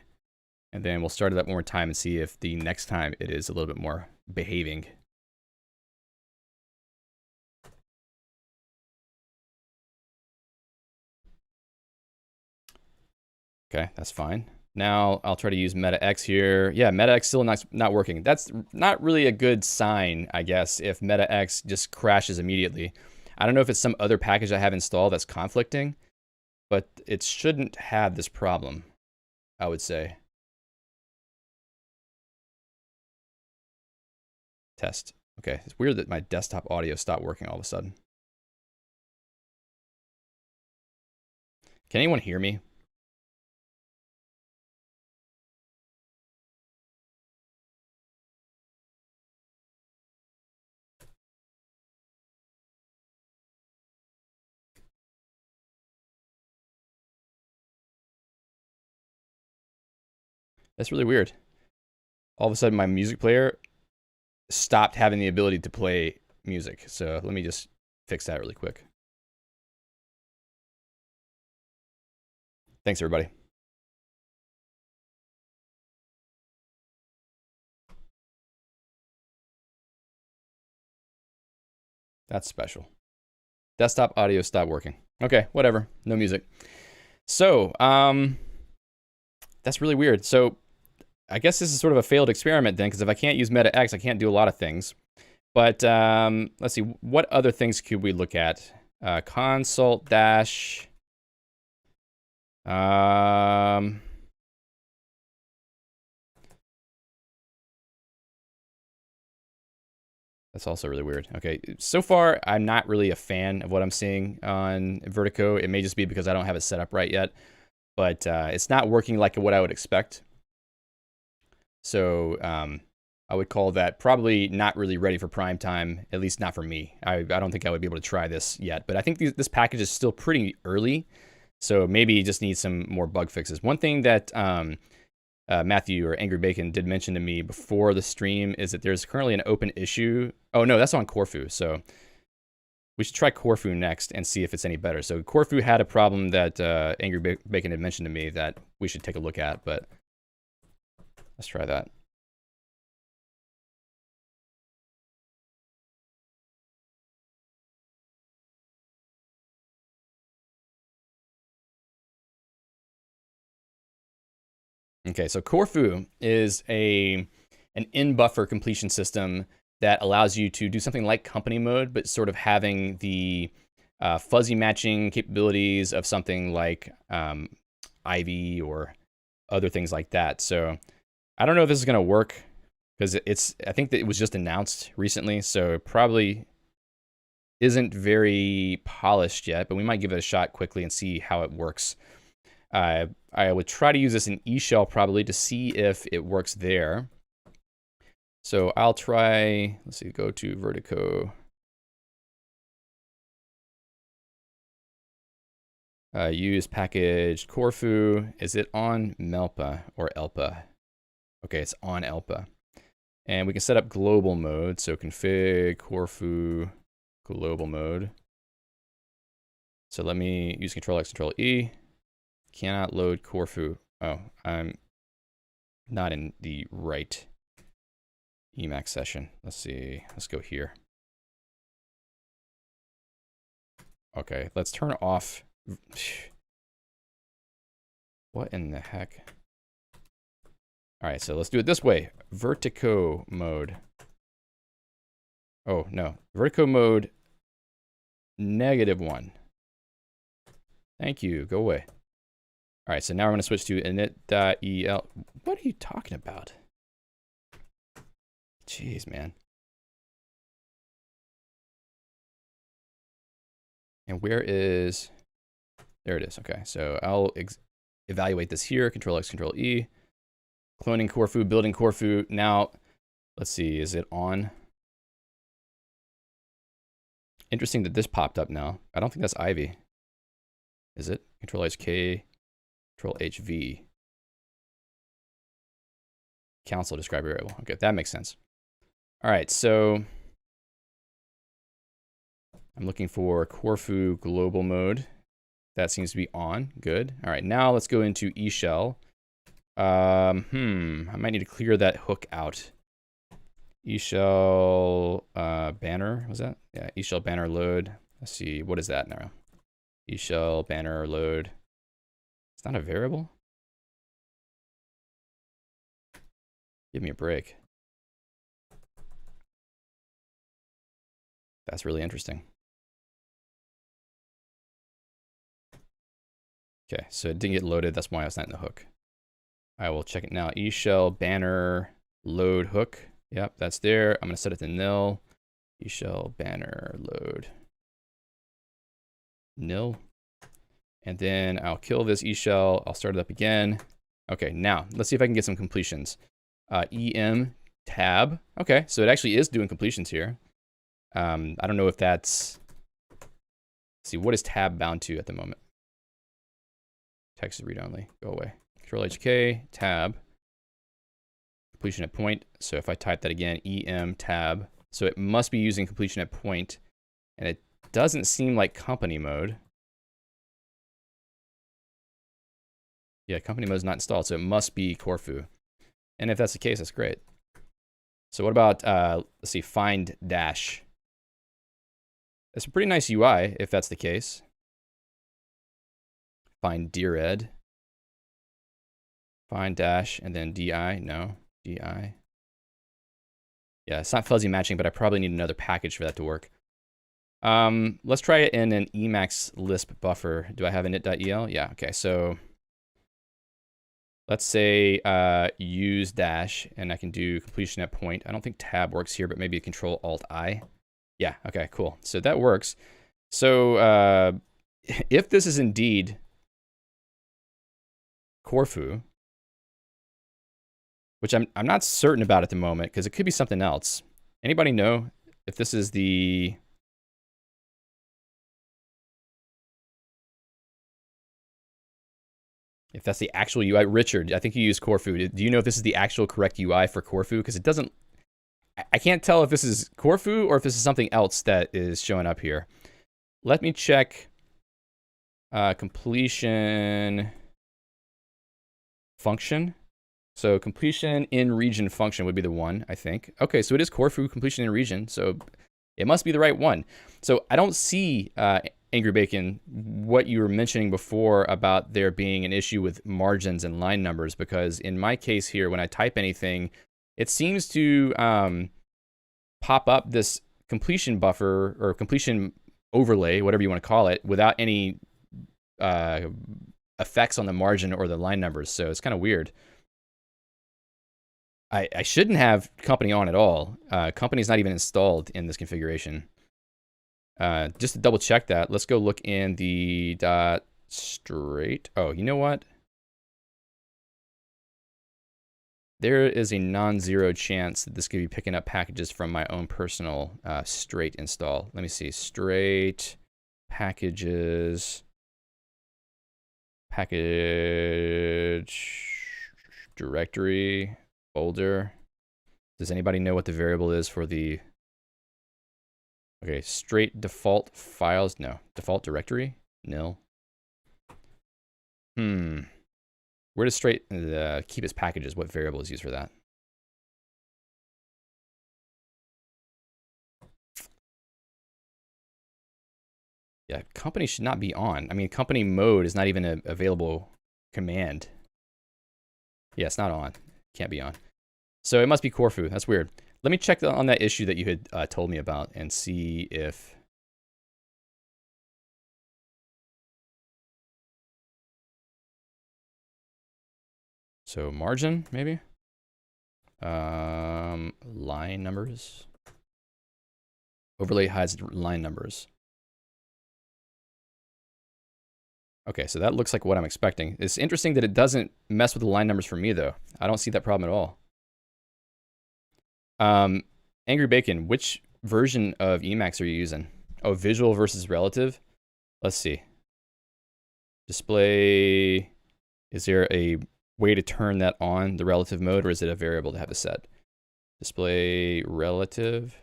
and then we'll start it up one more time and see if the next time it is a little bit more behaving. Okay, that's fine. Now I'll try to use MetaX here. Yeah, MetaX still not working. That's not really a good sign, I guess, if MetaX just crashes immediately. I don't know if it's some other package I have installed that's conflicting, but it shouldn't have this problem, I would say. Test. Okay, it's weird that my desktop audio stopped working all of a sudden. Can anyone hear me? That's really weird. All of a sudden, my music player stopped having the ability to play music. So let me just fix that really quick. Thanks, everybody. That's special. Desktop audio stopped working. Okay, whatever. No music. So, that's really weird. So, I guess this is sort of a failed experiment then, because if I can't use Meta X, I can't do a lot of things. But let's see, what other things could we look at? Consult dash. That's also really weird. Okay, so far, I'm not really a fan of what I'm seeing on Vertico. It may just be because I don't have it set up right yet, but it's not working like what I would expect. So I would call that probably not really ready for prime time, at least not for me. I don't think I would be able to try this yet, but I think this package is still pretty early, so maybe it just needs some more bug fixes. One thing that Matthew or Angry Bacon did mention to me before the stream is that there's currently an open issue. Oh no, that's on Corfu. So we should try Corfu next and see if it's any better. So Corfu had a problem that Angry Bacon had mentioned to me that we should take a look at, but let's try that. Okay, so Corfu is an in-buffer completion system that allows you to do something like company mode, but sort of having the fuzzy matching capabilities of something like Ivy or other things like that. So I don't know if this is going to work because I think that it was just announced recently, so it probably isn't very polished yet, but we might give it a shot quickly and see how it works. I would try to use this in Eshell probably to see if it works there. So I'll try, let's see, go to Vertico. Use package Corfu. Is it on Melpa or Elpa? Okay, it's on Elpa. And we can set up global mode. So config Corfu global mode. So let me use Control X, Control E. Cannot load Corfu. Oh, I'm not in the right Emacs session. Let's see. Let's go here. Okay, let's turn off. What in the heck? All right, so let's do it this way. Vertico mode. Oh, no. Vertico mode -1. Thank you. Go away. All right, so now we're going to switch to init.el. What are you talking about? Jeez, man. And where is... There it is. Okay, so I'll evaluate this here. Control X, Control E. Cloning Corfu, building Corfu. Now, let's see, is it on? Interesting that this popped up now. I don't think that's Ivy. Is it? Control HK, Control HV. Council describe variable. Okay, that makes sense. All right, so I'm looking for Corfu global mode. That seems to be on. Good. All right, now let's go into Eshell. I might need to clear that hook out. Eshell banner, was that? Yeah, Eshell banner load. Let's see, what is that now? Eshell banner load. It's not a variable? Give me a break. That's really interesting. Okay, so it didn't get loaded. That's why it's not in the hook. I will check it now. Eshell banner load hook. Yep, that's there. I'm going to set it to nil. Eshell banner load nil. And then I'll kill this Eshell. I'll start it up again. Okay, now let's see if I can get some completions. EM tab. Okay, so it actually is doing completions here. I don't know if that's... Let's see, what is tab bound to at the moment? Text is read only. Go away. Control HK, tab. completion at point. So if I type that again, em tab, so it must be using completion at point, and it doesn't seem like company mode. Yeah, company mode is not installed, so it must be Corfu. And if that's the case, that's great. So what about, let's see, find dash. It's a pretty nice UI if that's the case. Find dired. Find dash, and then di, no, di. Yeah, it's not fuzzy matching, but I probably need another package for that to work. Let's try it in an Emacs Lisp buffer. Do I have init.el? Yeah, okay, so let's say use dash, and I can do completion at point. I don't think tab works here, but maybe Control-Alt-I. Yeah, okay, cool. So that works. So if this is indeed Corfu, which I'm not certain about at the moment, because it could be something else. Anybody know if this is the... If that's the actual UI? Richard, I think you used Corfu. Do you know if this is the actual correct UI for Corfu? Because it doesn't... I can't tell if this is Corfu or if this is something else that is showing up here. Let me check completion function. So completion in region function would be the one, I think. Okay, so it is Corfu completion in region, so it must be the right one. So I don't see, Angry Bacon, what you were mentioning before about there being an issue with margins and line numbers, because in my case here, when I type anything, it seems to pop up this completion buffer or completion overlay, whatever you want to call it, without any effects on the margin or the line numbers. So it's kind of weird. I shouldn't have company on at all. Company's not even installed in this configuration. Just to double check that, let's go look in the .straight. Oh, you know what? There is a non-zero chance that this could be picking up packages from my own personal straight install. Let me see, straight packages, package directory, folder. Does anybody know what the variable is for the... Okay, straight default files, no. Default directory, nil. Where does straight keep its packages? What variable is used for that? Yeah, company should not be on. I mean, company mode is not even an available command. Yeah, it's not on. Can't be on. So it must be Corfu. That's weird. Let me check on that issue that you had told me about and see if... So margin, maybe? Line numbers. Overlay hides line numbers. Okay, so that looks like what I'm expecting. It's interesting that it doesn't mess with the line numbers for me, though. I don't see that problem at all. Angry Bacon, which version of Emacs are you using? Oh, visual versus relative? Let's see. Display, is there a way to turn that on, the relative mode, or is it a variable to have it set? Display relative.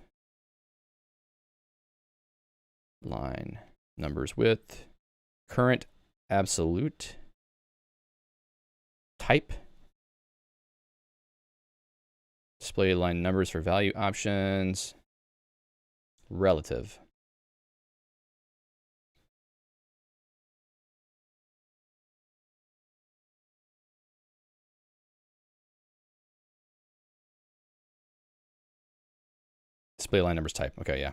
Line numbers width. Current absolute. Type. Display line numbers for value options. Relative. Display line numbers type. Okay, yeah.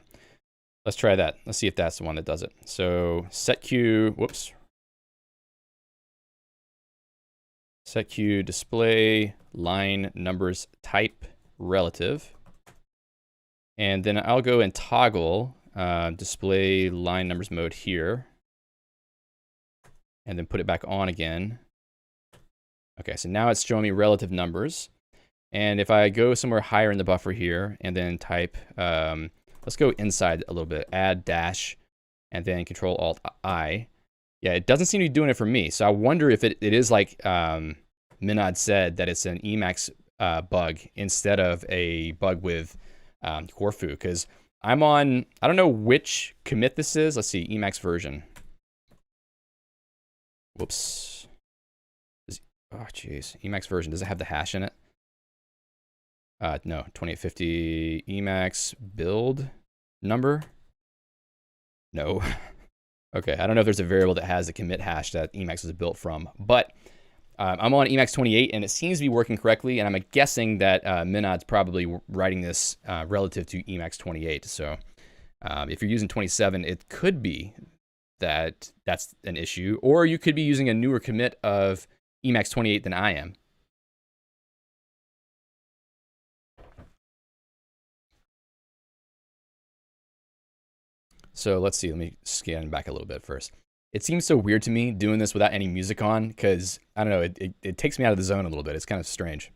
Let's try that. Let's see if that's the one that does it. So set Q, whoops. Set Q display line numbers type relative. And then I'll go and toggle display line numbers mode here. And then put it back on again. Okay, so now it's showing me relative numbers. And if I go somewhere higher in the buffer here and then type, let's go inside a little bit, add dash, and then Control-Alt-I. Yeah, it doesn't seem to be doing it for me. So I wonder if it is like Minad said, that it's an Emacs bug instead of a bug with Corfu, because I'm on, I don't know which commit this is. Let's see, Emacs version. Whoops. Oh, jeez. Emacs version, does it have the hash in it? No, 2850 Emacs build number? No. Okay, I don't know if there's a variable that has the commit hash that Emacs was built from, but I'm on Emacs 28 and it seems to be working correctly, and I'm guessing that Minod's probably writing this relative to Emacs 28. So if you're using 27, it could be that that's an issue, or you could be using a newer commit of Emacs 28 than I am. So let's see, let me scan back a little bit first. It seems so weird to me doing this without any music on, because, I don't know, it takes me out of the zone a little bit. It's kind of strange.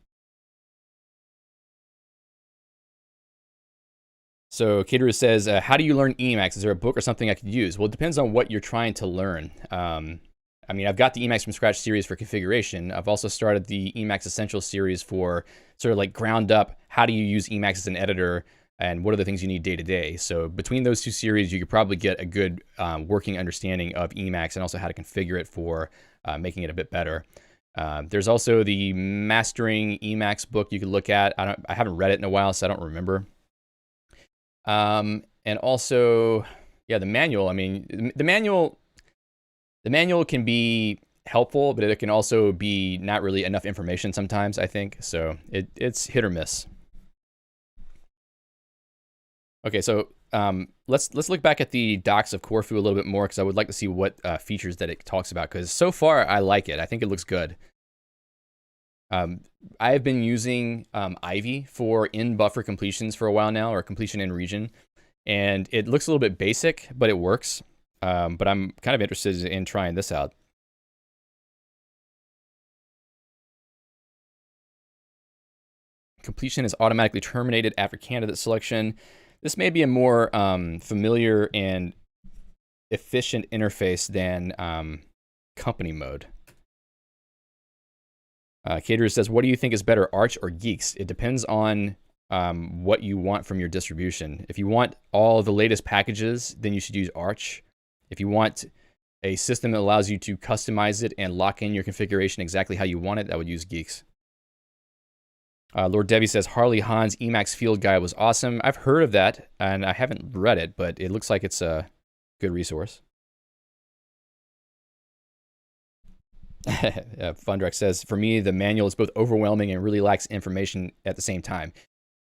So Caterer says, how do you learn Emacs? Is there a book or something I could use? Well, it depends on what you're trying to learn. I mean, I've got the Emacs from Scratch series for configuration. I've also started the Emacs Essentials series for sort of like ground up, how do you use Emacs as an editor, and what are the things you need day to day. So between those two series, you could probably get a good working understanding of Emacs and also how to configure it for making it a bit better. There's also the Mastering Emacs book you could look at. I haven't read it in a while, so I don't remember. And also, yeah, the manual. I mean, the manual can be helpful, but it can also be not really enough information sometimes, I think. So it's hit or miss. Okay, so let's look back at the docs of Corfu a little bit more, because I would like to see what features that it talks about, because so far I like it. I think it looks good. I have been using Ivy for in-buffer completions for a while now, or completion in region, and it looks a little bit basic, but it works. But I'm kind of interested in trying this out. Completion is automatically terminated after candidate selection. This may be a more familiar and efficient interface than company mode. Caterer says, what do you think is better, Arch or Guix? It depends on what you want from your distribution. If you want all the latest packages, then you should use Arch. If you want a system that allows you to customize it and lock in your configuration exactly how you want it, I would use Guix. Lord Debbie says, Harley Hahn's Emacs Field Guide was awesome. I've heard of that, and I haven't read it, but it looks like it's a good resource. Fundrex says, for me, the manual is both overwhelming and really lacks information at the same time.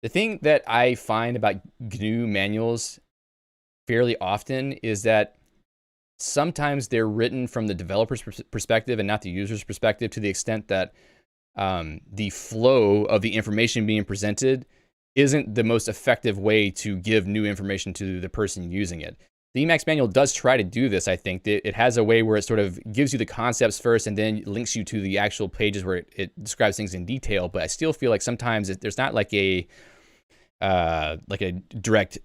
The thing that I find about GNU manuals fairly often is that sometimes they're written from the developer's perspective and not the user's perspective, to the extent that the flow of the information being presented isn't the most effective way to give new information to the person using it. The Emacs manual does try to do this, I think. It has a way where it sort of gives you the concepts first and then links you to the actual pages where it describes things in detail, but I still feel like sometimes there's not like a direct,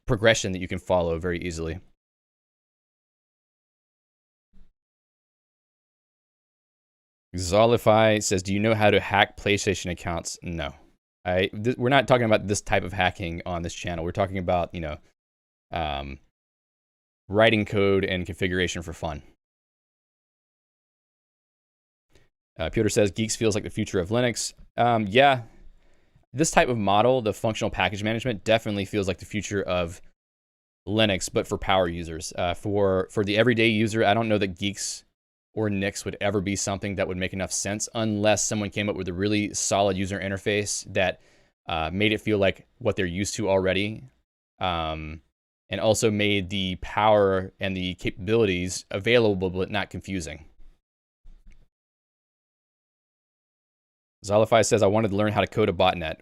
progression that you can follow very easily. Zolify says, do you know how to hack PlayStation accounts? No. We're not talking about this type of hacking on this channel. We're talking about, writing code and configuration for fun. Peter says, Guix feels like the future of Linux. Yeah, this type of model, the functional package management, definitely feels like the future of Linux, but for power users. For the everyday user, I don't know that Guix or Nix would ever be something that would make enough sense unless someone came up with a really solid user interface that made it feel like what they're used to already, and also made the power and the capabilities available but not confusing. Zolify says, I wanted to learn how to code a botnet.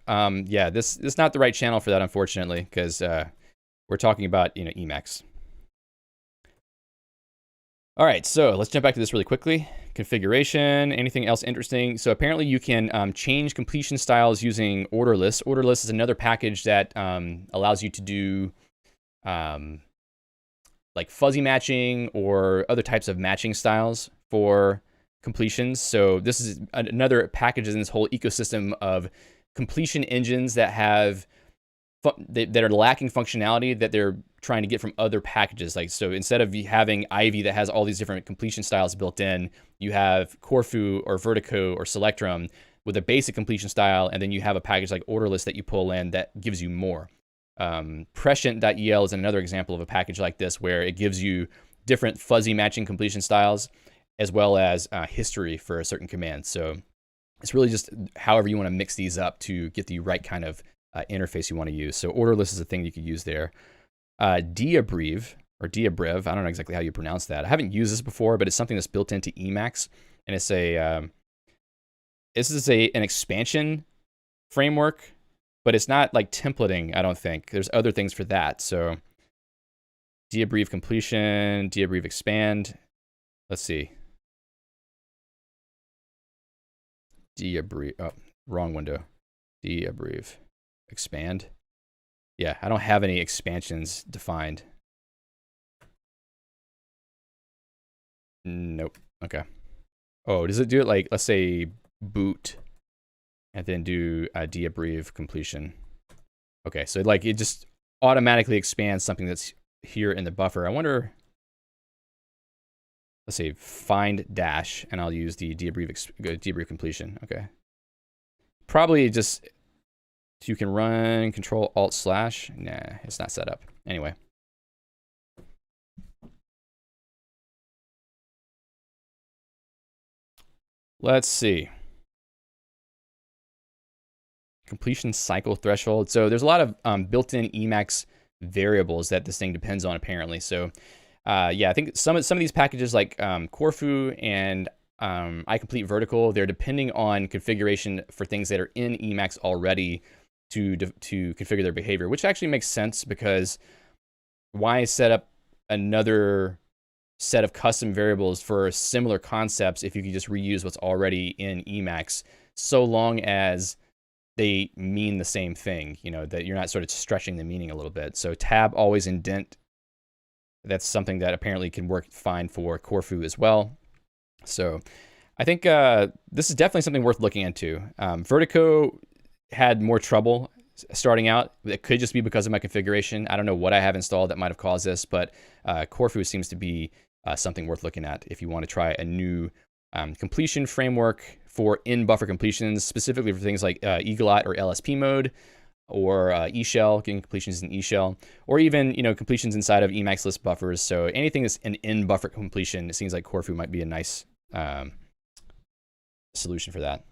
Yeah, this is not the right channel for that, unfortunately, because we're talking about Emacs. All right, so let's jump back to this really quickly. Configuration, anything else interesting? So apparently you can change completion styles using orderless. Orderless is another package that allows you to do like fuzzy matching or other types of matching styles for completions. So this is another package in this whole ecosystem of completion engines that have that are lacking functionality that they're trying to get from other packages. Like, so instead of having Ivy that has all these different completion styles built in, you have Corfu or Vertico or Selectrum with a basic completion style, and then you have a package like Orderless that you pull in that gives you more. Prescient.el is another example of a package like this where it gives you different fuzzy matching completion styles as well as history for a certain command. So it's really just however you want to mix these up to get the right kind of interface you want to use. So Orderless is a thing you could use there. Diabrieve, or Diabrieve, I don't know exactly how you pronounce that. I haven't used this before, but it's something that's built into Emacs, and it's this is an expansion framework, but it's not like templating, I don't think. There's other things for that. So Diabrieve completion, Diabrieve expand. Let's see. Diabrieve, oh, wrong window. Diabrieve expand. Yeah, I don't have any expansions defined. Nope. Okay. Oh, does it do it like, let's say, boot, and then do a Diabrieve completion? Okay, so like it just automatically expands something that's here in the buffer. I wonder, let's say find dash, and I'll use the Diabrieve completion. Okay. Probably just, you can run Control Alt slash. Nah, it's not set up. Anyway. Let's see. Completion cycle threshold. So there's a lot of built-in Emacs variables that this thing depends on, apparently. So yeah, I think some of these packages like Corfu and iComplete Vertical, they're depending on configuration for things that are in Emacs already to configure their behavior, which actually makes sense, because why set up another set of custom variables for similar concepts if you can just reuse what's already in Emacs, so long as they mean the same thing, you know, that you're not sort of stretching the meaning a little bit. So tab always indent, that's something that apparently can work fine for Corfu as well. So I think this is definitely something worth looking into. Vertico had more trouble starting out. It could just be because of my configuration. I don't know what I have installed that might have caused this, but Corfu seems to be something worth looking at if you want to try a new completion framework for in-buffer completions, specifically for things like Eagle-Eye or LSP mode, or Eshell, getting completions in Eshell, or even, you know, completions inside of Emacs Lisp buffers. So anything that's an in-buffer completion, it seems like Corfu might be a nice solution for that.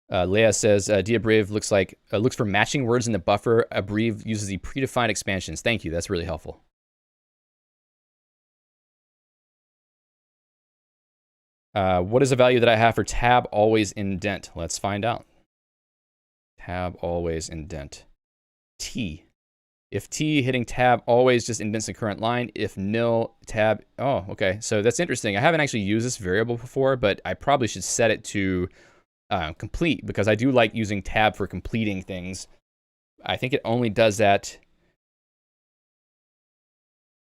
Leah says, Diabrieve looks for matching words in the buffer. Abrieve uses the predefined expansions. Thank you, that's really helpful. What is the value that I have for tab always indent? Let's find out. Tab always indent. T. If T hitting tab always just indents the current line. If nil, tab, oh, okay. So that's interesting. I haven't actually used this variable before, but I probably should set it to complete, because I do like using tab for completing things. I think it only does that.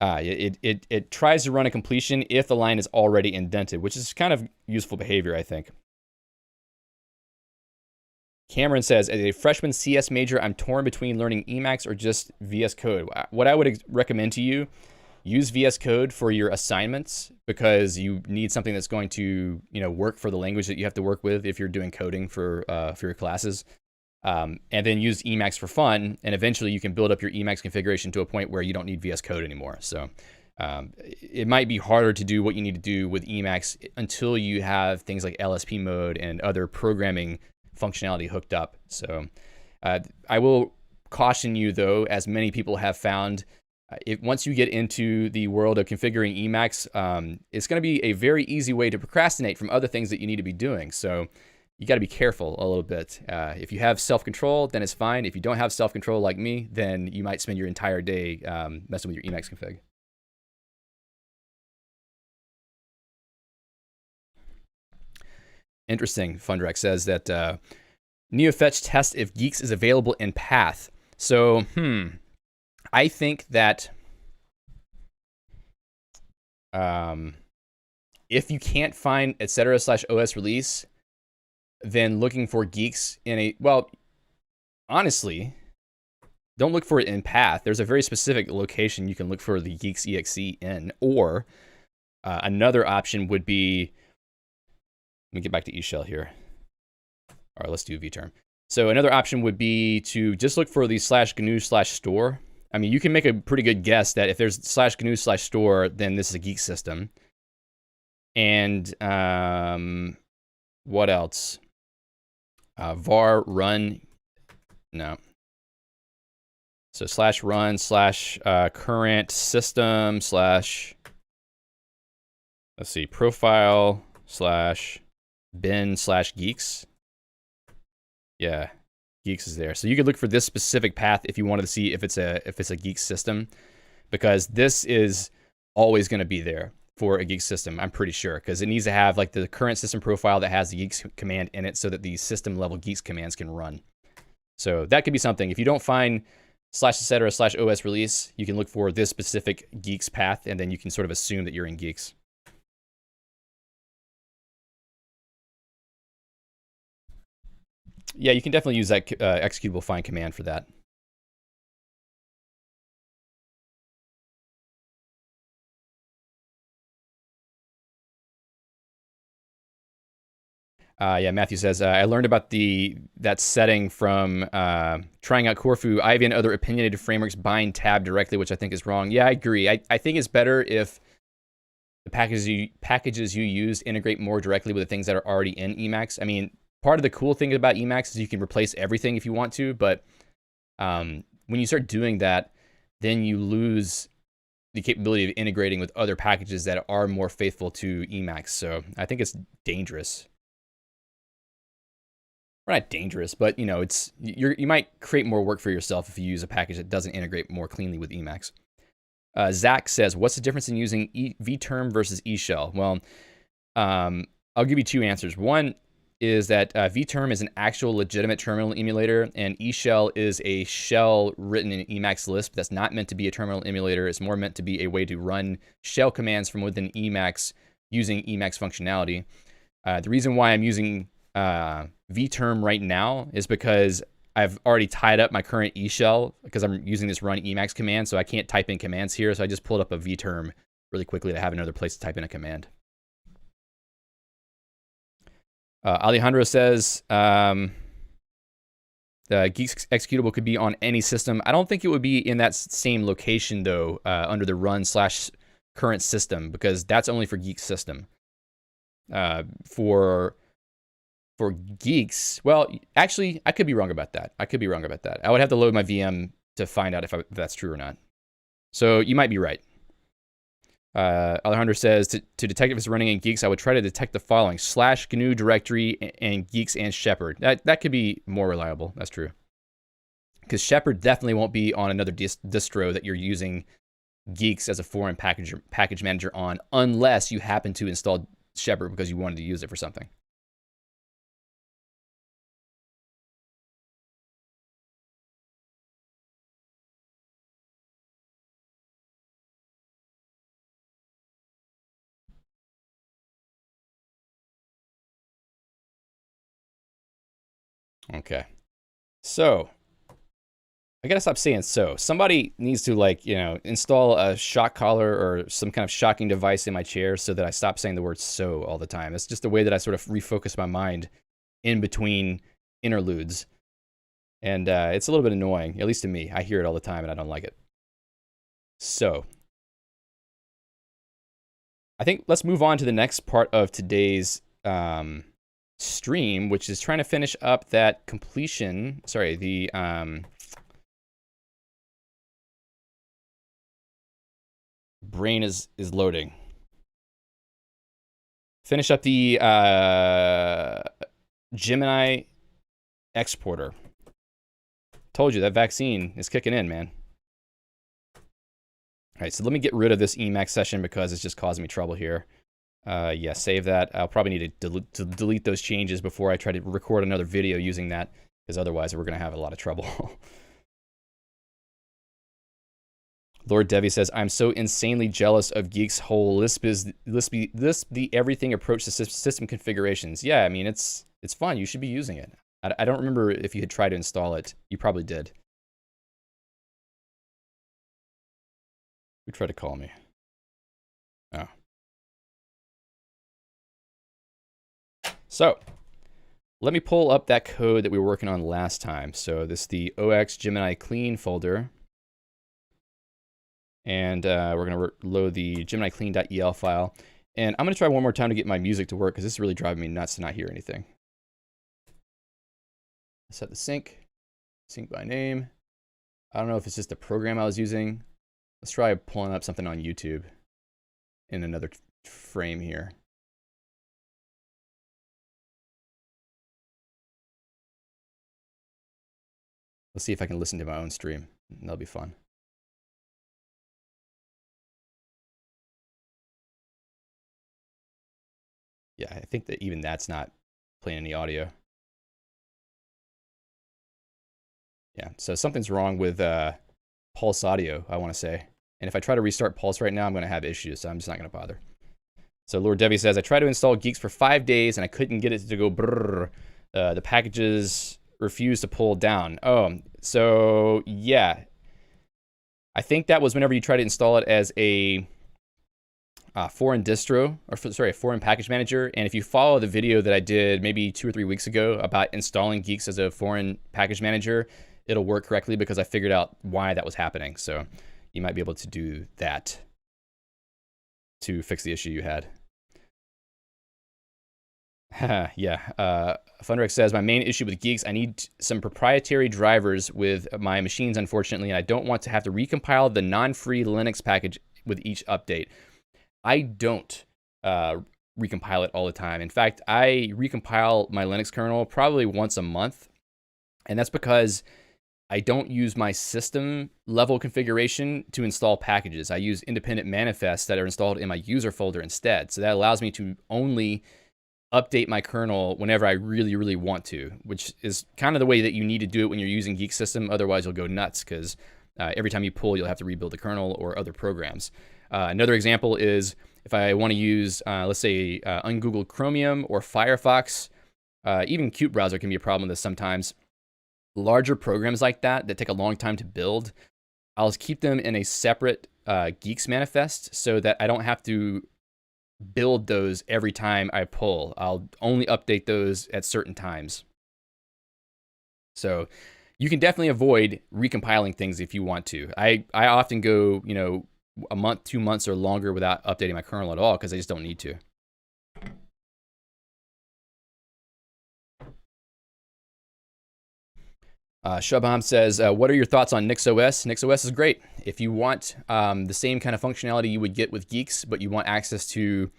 It tries to run a completion if the line is already indented, which is kind of useful behavior, I think. Cameron says, as a freshman CS major, I'm torn between learning Emacs or just VS Code. What I would recommend to you, use VS Code for your assignments, because you need something that's going to, you know, work for the language that you have to work with if you're doing coding for your classes. And then use Emacs for fun, and eventually you can build up your Emacs configuration to a point where you don't need VS Code anymore. So it might be harder to do what you need to do with Emacs until you have things like LSP mode and other programming functionality hooked up. So I will caution you, though, as many people have found, once you get into the world of configuring Emacs, it's going to be a very easy way to procrastinate from other things that you need to be doing. So you got to be careful a little bit. If you have self-control, then it's fine. If you don't have self-control like me, then you might spend your entire day messing with your Emacs config. Interesting. Fundrex says that NeoFetch tests if Guix is available in path. So, I think that if you can't find etc/os release, than looking for Guix in a, well, honestly, don't look for it in path. There's a very specific location you can look for the Guix exe in, or another option would be, let me get back to Eshell here. All right, let's do vterm. So another option would be to just look for the /gnu/store. I mean, you can make a pretty good guess that if there's /gnu/store, then this is a Guix system. And what else? Var run, no. So /run/ current system / let's see, profile / bin / Guix. Yeah, Guix is there. So you could look for this specific path if you wanted to see if it's a Guix system, because this is always going to be there for a Guix system, I'm pretty sure, because it needs to have like the current system profile that has the Guix command in it so that the system level Guix commands can run. So that could be something. If you don't find /etc/ /os release, you can look for this specific Guix path, and then you can sort of assume that you're in Guix. Yeah, you can definitely use that executable find command for that. Yeah, Matthew says, I learned about that setting from trying out Corfu. Ivy and other opinionated frameworks bind tab directly, which I think is wrong. Yeah, I agree. I think it's better if the packages you use integrate more directly with the things that are already in Emacs. I mean, part of the cool thing about Emacs is you can replace everything if you want to, but when you start doing that, then you lose the capability of integrating with other packages that are more faithful to Emacs. So I think it's dangerous. Or not dangerous, but you know, you might create more work for yourself if you use a package that doesn't integrate more cleanly with Emacs. Zach says, what's the difference in using vterm versus Eshell? Well, I'll give you two answers. One is that vterm is an actual legitimate terminal emulator, and Eshell is a shell written in Emacs Lisp that's not meant to be a terminal emulator. It's more meant to be a way to run shell commands from within Emacs using Emacs functionality. The reason why I'm using vterm right now is because I've already tied up my current Eshell because I'm using this run Emacs command, so I can't type in commands here. So I just pulled up a vterm really quickly to have another place to type in a command. Alejandro says the Guix executable could be on any system. I don't think it would be in that same location though, under the run/current system, because that's only for Guix system. For Guix, well, actually, I could be wrong about that. I would have to load my VM to find out if that's true or not. So you might be right. Alejandro says, to detect if it's running in Guix, I would try to detect the following: /gnu directory and Guix and Shepherd. That could be more reliable. That's true. Because Shepherd definitely won't be on another distro that you're using Guix as a foreign package manager on, unless you happen to install Shepherd because you wanted to use it for something. Okay, so I gotta stop saying so. Somebody needs to, like, you know, install a shock collar or some kind of shocking device in my chair so that I stop saying the word so all the time. It's just a way that I sort of refocus my mind in between interludes. And it's a little bit annoying, at least to me. I hear it all the time and I don't like it. So I think let's move on to the next part of today's stream, which is trying to finish up that completion. Sorry, the brain is loading. Finish up the Gemini exporter. Told you that vaccine is kicking in, man. All right, so let me get rid of this Emacs session because it's just causing me trouble here. Yeah, save that. I'll probably need to delete those changes before I try to record another video using that, because otherwise we're going to have a lot of trouble. Lord Devi says, I'm so insanely jealous of Guix' whole Lisp the everything approach to system configurations. Yeah, I mean, it's It's fun. You should be using it. I don't remember if you had tried to install it. You probably did. Who tried to call me? Oh. So, let me pull up that code that we were working on last time. So this is the Org Gemini clean folder. And we're going to load the Gemini clean.el file. And I'm going to try one more time to get my music to work, because this is really driving me nuts to not hear anything. Set the sync by name. I don't know if it's just the program I was using. Let's try pulling up something on YouTube in another frame here. Let's see if I can listen to my own stream. That'll be fun. Yeah, I think that even that's not playing any audio. Yeah, so something's wrong with Pulse audio, I want to say. And if I try to restart Pulse right now, I'm going to have issues, so I'm just not going to bother. So Lord Debbie says, I tried to install Guix for 5 days, and I couldn't get it to go brrr. The packages refused to pull down. Oh, so yeah. I think that was whenever you try to install it as a foreign distro, or sorry, a foreign package manager. And if you follow the video that I did maybe 2 or 3 weeks ago about installing Guix as a foreign package manager, it'll work correctly because I figured out why that was happening. So you might be able to do that to fix the issue you had. Yeah. Funrex says, my main issue with Guix, I need some proprietary drivers with my machines, unfortunately, and I don't want to have to recompile the non-free Linux package with each update. I don't recompile it all the time. In fact, I recompile my Linux kernel probably once a month, and that's because I don't use my system level configuration to install packages. I use independent manifests that are installed in my user folder instead. So that allows me to only update my kernel whenever I really, really want to, which is kind of the way that you need to do it when you're using Guix system. Otherwise, you'll go nuts because every time you pull, you'll have to rebuild the kernel or other programs. Another example is if I want to use, let's say, ungoogled Chromium or Firefox, even Qt browser can be a problem with this sometimes. Larger programs like that take a long time to build, I'll keep them in a separate Guix manifest so that I don't have to build those every time I pull. I'll only update those at certain times. So you can definitely avoid recompiling things if you want to. I often go, a month, 2 months or longer without updating my kernel at all because I just don't need to. Shabam says, what are your thoughts on NixOS? NixOS is great. If you want the same kind of functionality you would get with Guix, but you want access to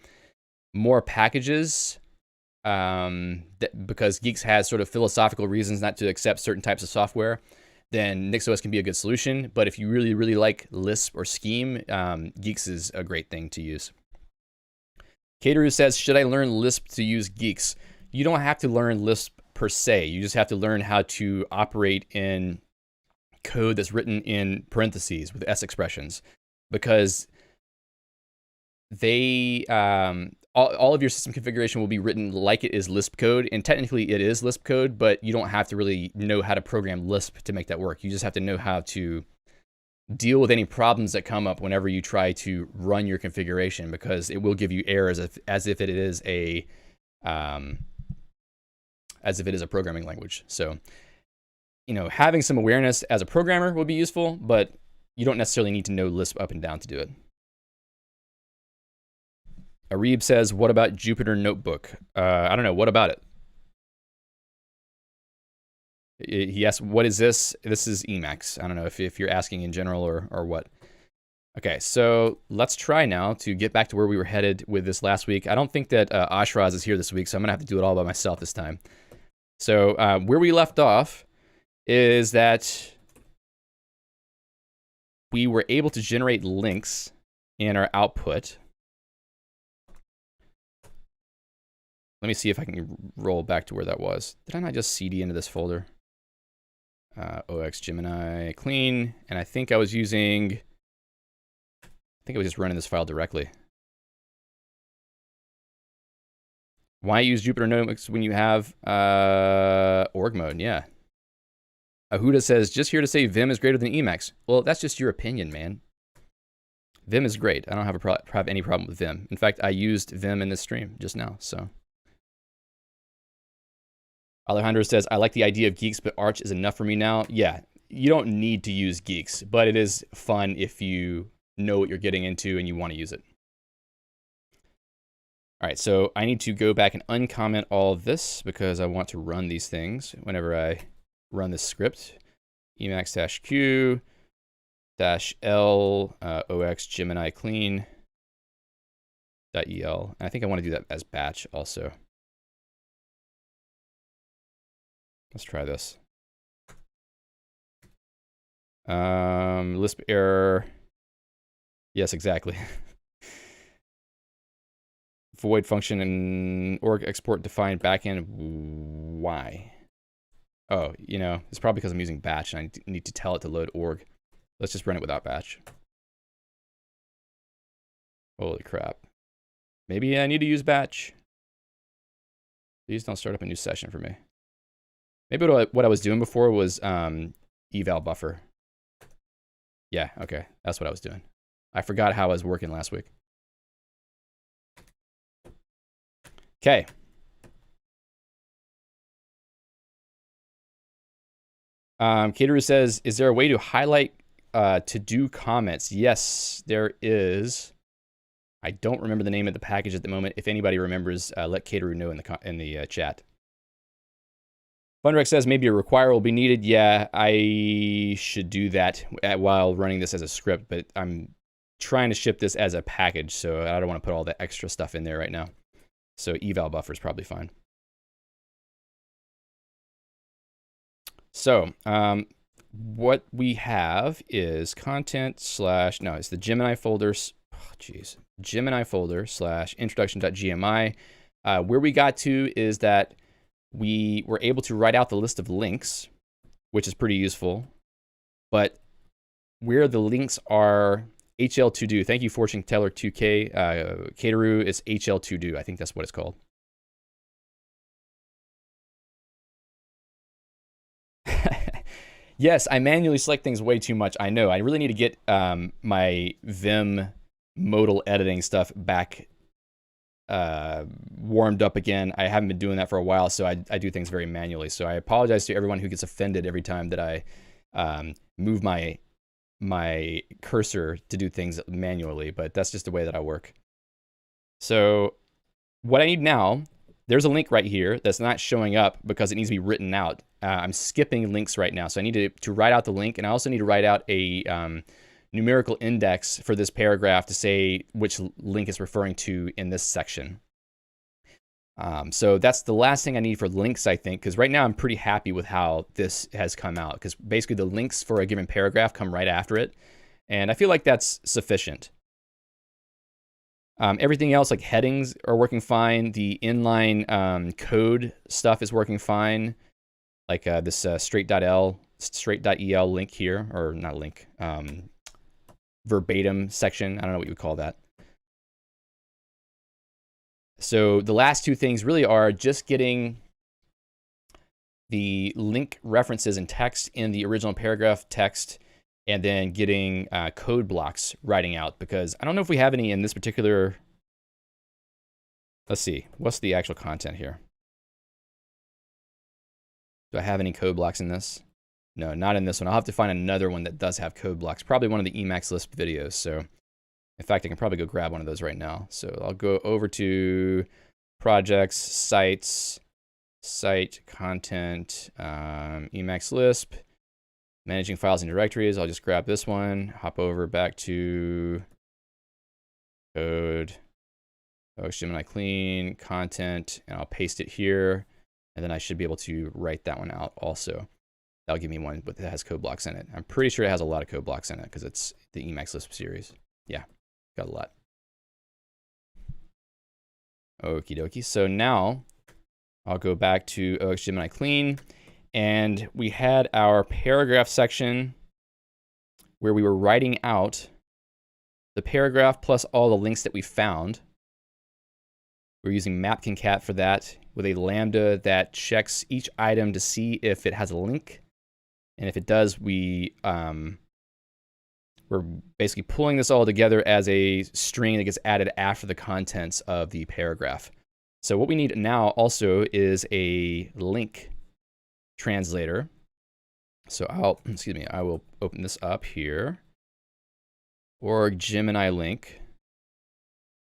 more packages, because Guix has sort of philosophical reasons not to accept certain types of software, then NixOS can be a good solution. But if you really, really like Lisp or Scheme, Guix is a great thing to use. Cateru says, should I learn Lisp to use Guix? You don't have to learn Lisp per se. You just have to learn how to operate in code that's written in parentheses with S expressions, because they all of your system configuration will be written like it is Lisp code, and technically it is Lisp code, but you don't have to really know how to program Lisp to make that work. You just have to know how to deal with any problems that come up whenever you try to run your configuration, because it will give you errors as if it is a programming language. So, having some awareness as a programmer will be useful, but you don't necessarily need to know Lisp up and down to do it. Arib says, what about Jupyter Notebook? I don't know. What about it? He asked, what is this? This is Emacs. I don't know if you're asking in general or what. Okay, so let's try now to get back to where we were headed with this last week. I don't think that Ashraz is here this week, so I'm going to have to do it all by myself this time. So where we left off is that we were able to generate links in our output. Let me see if I can roll back to where that was. Did I not just CD into this folder? Org Gemini clean, and I think I was just running this file directly. Why use Jupyter Notebooks when you have org mode? Yeah. Ahuda says, just here to say Vim is greater than Emacs. Well, that's just your opinion, man. Vim is great. I don't have any problem with Vim. In fact, I used Vim in this stream just now, so. Alejandro says, I like the idea of Guix, but Arch is enough for me now. Yeah, you don't need to use Guix, but it is fun if you know what you're getting into and you want to use it. All right, so I need to go back and uncomment all of this because I want to run these things whenever I run this script. Emacs-Q -L Org Gemini clean .el. And I think I want to do that as batch also. Let's try this. Lisp error. Yes, exactly. Void function and org export defined backend. Why? Oh, you know, it's probably because I'm using batch and I need to tell it to load org. Let's just run it without batch. Holy crap. Maybe I need to use batch. Please don't start up a new session for me. Maybe what I was doing before was eval buffer. Yeah, okay. That's what I was doing. I forgot how I was working last week. Okay. Caterer says, is there a way to highlight to-do comments? Yes, there is. I don't remember the name of the package at the moment. If anybody remembers, let Caterer know in the chat. Fundrex says maybe a require will be needed. Yeah, I should do that while running this as a script, but I'm trying to ship this as a package, so I don't want to put all the extra stuff in there right now. So eval buffer is probably fine. So what we have is content slash, no, it's the Gemini folder. Oh, geez. Gemini folder slash introduction.gmi. Where we got to is that we were able to write out the list of links, which is pretty useful. But where the links are HL to do. Thank you, Fortune Teller 2K. Cateru is HL to do. I think that's what it's called. Yes, I manually select things way too much. I know. I really need to get my Vim modal editing stuff back warmed up again. I haven't been doing that for a while, so I do things very manually. So I apologize to everyone who gets offended every time that I move my cursor to do things manually, but that's just the way that I work. So what I need now, there's a link right here that's not showing up because it needs to be written out. I'm skipping links right now, so I need to write out the link, and I also need to write out a numerical index for this paragraph to say which link it's referring to in this section. So that's the last thing I need for links, I think, because right now I'm pretty happy with how this has come out, because basically the links for a given paragraph come right after it, and I feel like that's sufficient. Everything else, like headings, are working fine. The inline code stuff is working fine, like this straight.el link here, or not link, verbatim section. I don't know what you would call that. So the last two things really are just getting the link references and text in the original paragraph text, and then getting code blocks writing out, because I don't know if we have any in this particular. Let's see, what's the actual content here? Do I have any code blocks in this? No, not in this one. I'll have to find another one that does have code blocks, probably one of the Emacs Lisp videos. So in fact, I can probably go grab one of those right now. So I'll go over to projects, sites, site, content, Emacs Lisp, managing files and directories. I'll just grab this one, hop over back to code, Org Gemini clean, content, and I'll paste it here. And then I should be able to write that one out also. That'll give me one that has code blocks in it. I'm pretty sure it has a lot of code blocks in it because it's the Emacs Lisp series. Yeah, got a lot. Okie dokie. So now I'll go back to Org Gemini clean, and we had our paragraph section where we were writing out the paragraph plus all the links that we found. We're using map concat for that with a lambda that checks each item to see if it has a link. And if it does, we're basically pulling this all together as a string that gets added after the contents of the paragraph. So what we need now also is a link translator. So I will open this up here. Org Gemini link.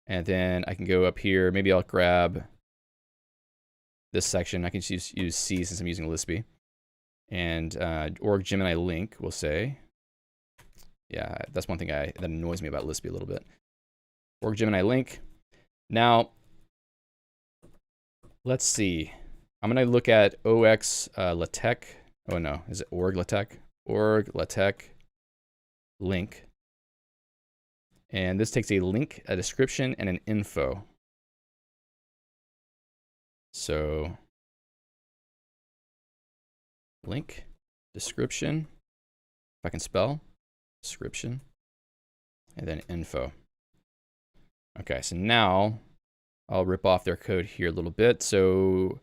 And then I can go up here. Maybe I'll grab this section. I can just use C since I'm using Lispy. And Org Gemini link, we'll say. Yeah, that's one thing that annoys me about Lispy a little bit. Org Gemini link. Now, let's see. I'm going to look at OX LaTeX. Oh no, is it Org LaTeX? Org LaTeX link. And this takes a link, a description, and an info. So, link, description, if I can spell, description, and then info. Okay, so now I'll rip off their code here a little bit. So,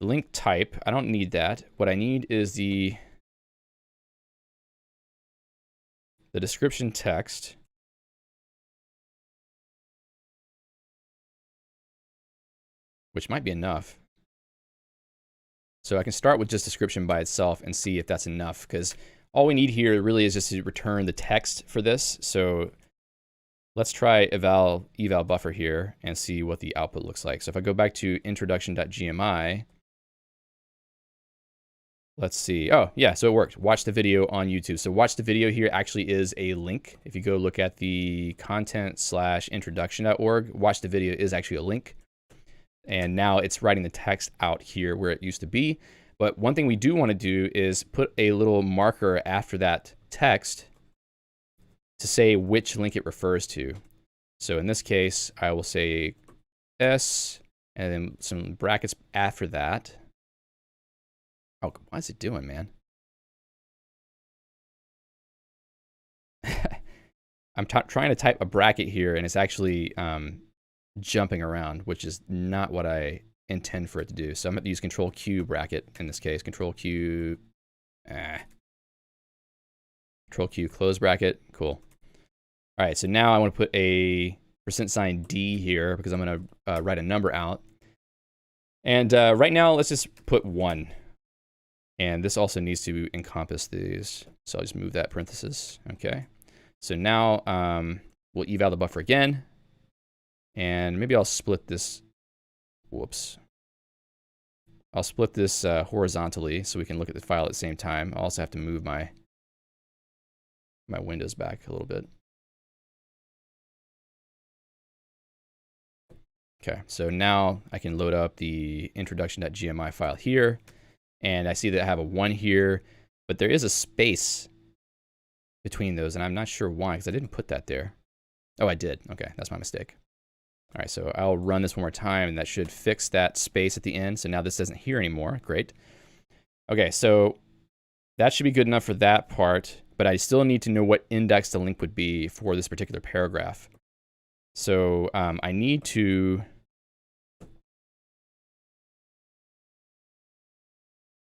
link type, I don't need that. What I need is the description text. Which might be enough. So I can start with just description by itself and see if that's enough, because all we need here really is just to return the text for this. So let's try eval buffer here and see what the output looks like. So if I go back to introduction.gmi, let's see. Oh, yeah, so it worked. Watch the video on YouTube. So watch the video here actually is a link. If you go look at the content/introduction.org, watch the video is actually a link. And now it's writing the text out here where it used to be. But one thing we do want to do is put a little marker after that text to say which link it refers to. So in this case, I will say S and then some brackets after that. Oh, what is it doing, man? I'm trying to type a bracket here, and it's actually jumping around, which is not what I intend for it to do. So I'm going to use Control Q bracket in this case. Control Q, Control Q close bracket. Cool. All right, so now I want to put a $D here because I'm going to write a number out. And right now, let's just put 1. And this also needs to encompass these. So I'll just move that parenthesis. Okay. So now we'll eval the buffer again. And maybe I'll split this, whoops. I'll split this horizontally so we can look at the file at the same time. I'll also have to move my windows back a little bit. Okay, so now I can load up the introduction.gmi file here. And I see that I have a 1 here, but there is a space between those, and I'm not sure why, because I didn't put that there. Oh, I did. Okay, that's my mistake. All right, so I'll run this one more time, and that should fix that space at the end. So now this isn't here anymore. Great. Okay, so that should be good enough for that part, but I still need to know what index the link would be for this particular paragraph. So I need to,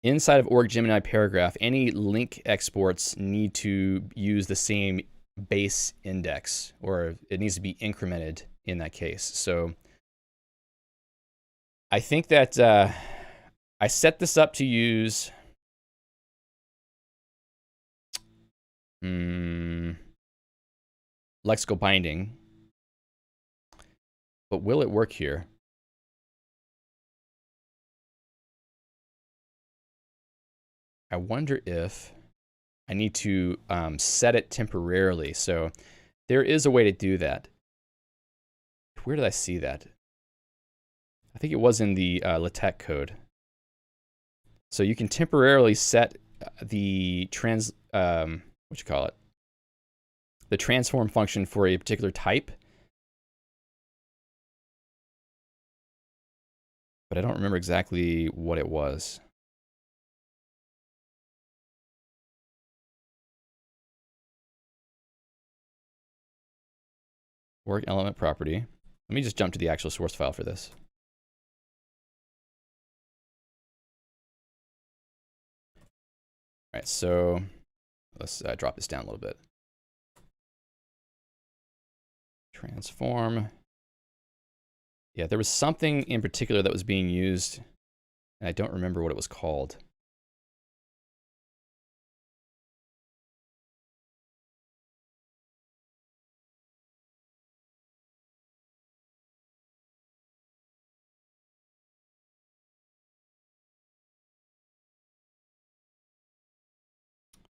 inside of Org Gemini paragraph, any link exports need to use the same base index, or it needs to be incremented in that case. So I think that I set this up to use lexical binding, but will it work here? I wonder if I need to set it temporarily. So there is a way to do that. Where did I see that? I think it was in the LaTeX code. So you can temporarily set the the transform function for a particular type. But I don't remember exactly what it was. Org element property. Let me just jump to the actual source file for this. All right, so let's drop this down a little bit. Transform. Yeah, there was something in particular that was being used, and I don't remember what it was called.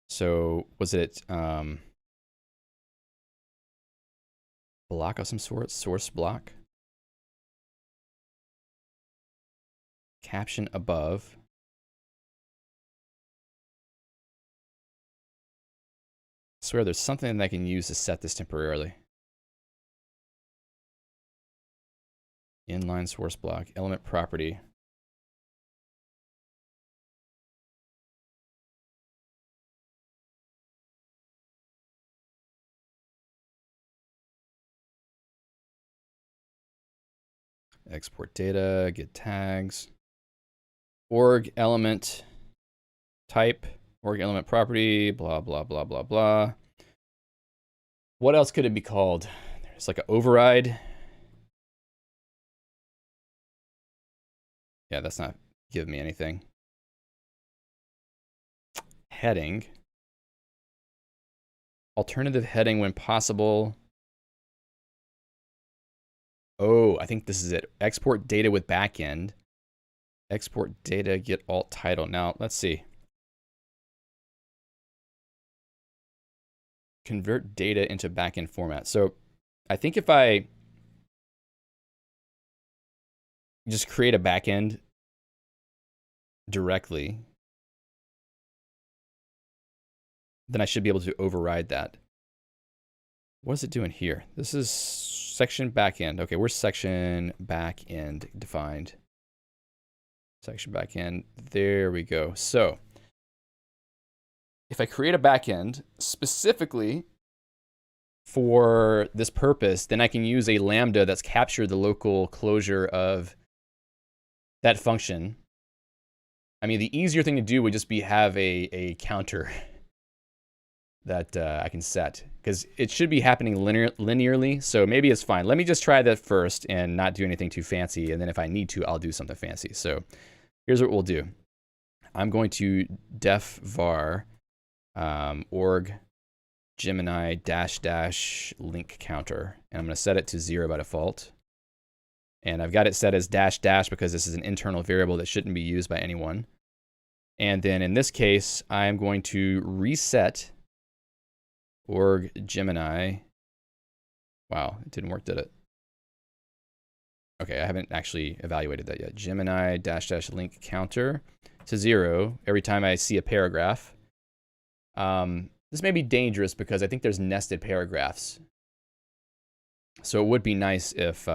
So was it block of some sort, source block? Caption above. I swear there's something that I can use to set this temporarily. Inline source block, element property. Export data, get tags. Org element type, org element property, blah, blah, blah, blah, blah. What else could it be called? There's like an override. Yeah, that's not giving me anything. Heading. Alternative heading when possible. Oh, I think this is it. Export data with backend. Export data, get alt title. Now, let's see. Convert data into backend format. So I think if I just create a backend directly, then I should be able to override that. What is it doing here? This is section backend. Okay, where's section backend defined? Section backend. There we go. So if I create a backend specifically for this purpose, then I can use a lambda that's captured the local closure of that function. I mean, the easier thing to do would just be have a counter that I can set, because it should be happening linearly, so maybe it's fine. Let me just try that first and not do anything too fancy, and then if I need to, I'll do something fancy. So here's what we'll do. I'm going to def var org Gemini -- link counter, and I'm going to set it to 0 by default. And I've got it set as -- because this is an internal variable that shouldn't be used by anyone. And then in this case, I'm going to reset org Gemini. Wow, it didn't work, did it? Okay, I haven't actually evaluated that yet. Gemini -- link counter to 0 every time I see a paragraph. This may be dangerous because I think there's nested paragraphs. So it would be nice if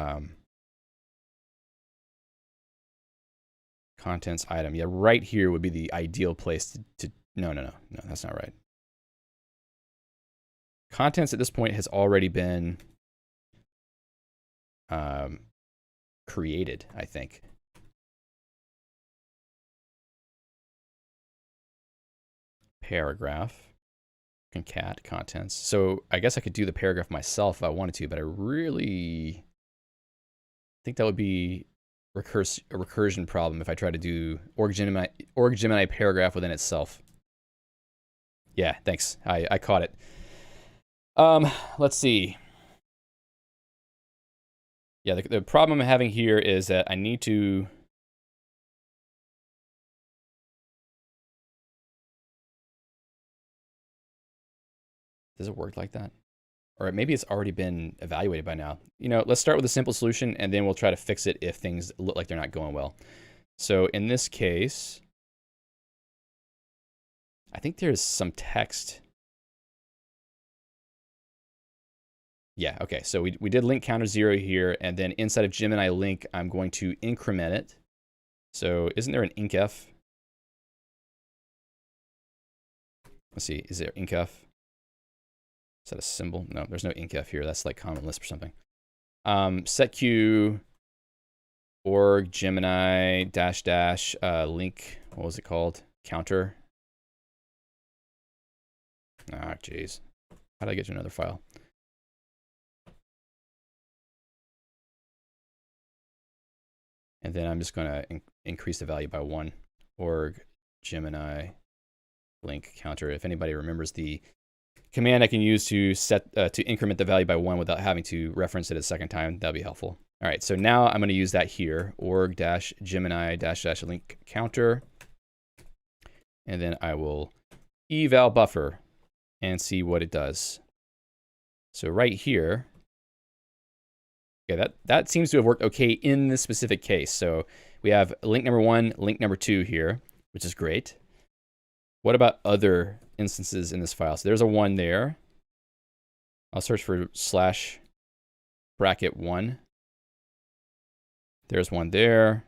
contents item, yeah, right here would be the ideal place to no, that's not right. Contents at this point has already been created, I think. Paragraph, concat, contents. So I guess I could do the paragraph myself if I wanted to, but I really think that would be a recursion problem if I try to do org Gemini paragraph within itself. Yeah, thanks. I caught it. Let's see. Yeah, the problem I'm having here is that I need to does it work like that? Or maybe it's already been evaluated by now. You know, let's start with a simple solution and then we'll try to fix it if things look like they're not going well. So in this case, I think there's some text. Yeah, okay, so we did link counter 0 here, and then inside of Gemini link, I'm going to increment it. So isn't there an incf? Let's see, is there incf? Is that a symbol? No, there's no incf here. That's like common Lisp or something. setq org Gemini -- link. What was it called? Counter. Ah, jeez. How did I get to another file? And then I'm just going to increase the value by 1. Org Gemini link counter. If anybody remembers the command I can use to set to increment the value by 1 without having to reference it a second time, that'll be helpful. All right, so now I'm going to use that here. Org Gemini -- link counter. And then I will eval buffer and see what it does. So right here, okay, that seems to have worked okay in this specific case. So we have link number 1, link number 2 here, which is great. What about other instances in this file? So there's a 1 there. I'll search for /1. There's 1 there.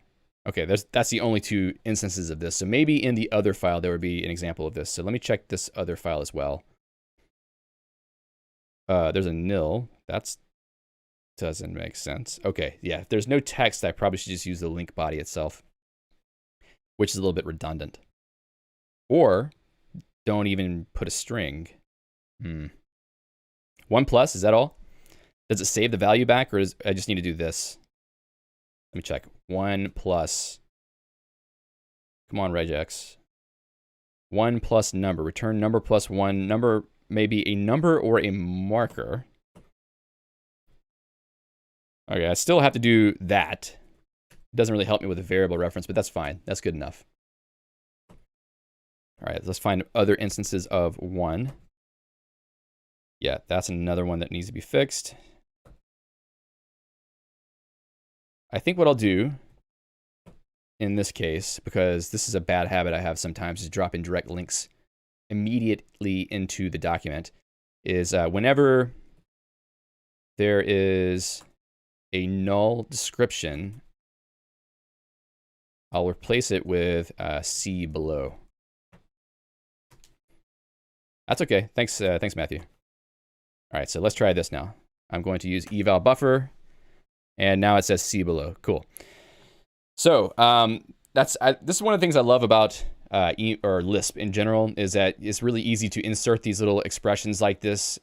Okay, that's the only 2 instances of this. So maybe in the other file, there would be an example of this. So let me check this other file as well. There's a nil. That doesn't make sense. Okay, yeah, if there's no text, I probably should just use the link body itself, which is a little bit redundant. Or don't even put a string. 1+, is that all? Does it save the value back, or I just need to do this? Let me check. 1+. Come on, regex. 1 plus number. Return number plus 1. Number may be a number or a marker. Okay, I still have to do that. It doesn't really help me with a variable reference, but that's fine. That's good enough. All right, let's find other instances of 1. Yeah, that's another one that needs to be fixed. I think what I'll do in this case, because this is a bad habit I have sometimes, is drop in direct links immediately into the document, is whenever there is a null description, I'll replace it with C below. That's okay. Thanks, thanks, Matthew. All right, so let's try this now. I'm going to use eval buffer, and now it says C below. Cool. So this is one of the things I love about Lisp in general, is that it's really easy to insert these little expressions like this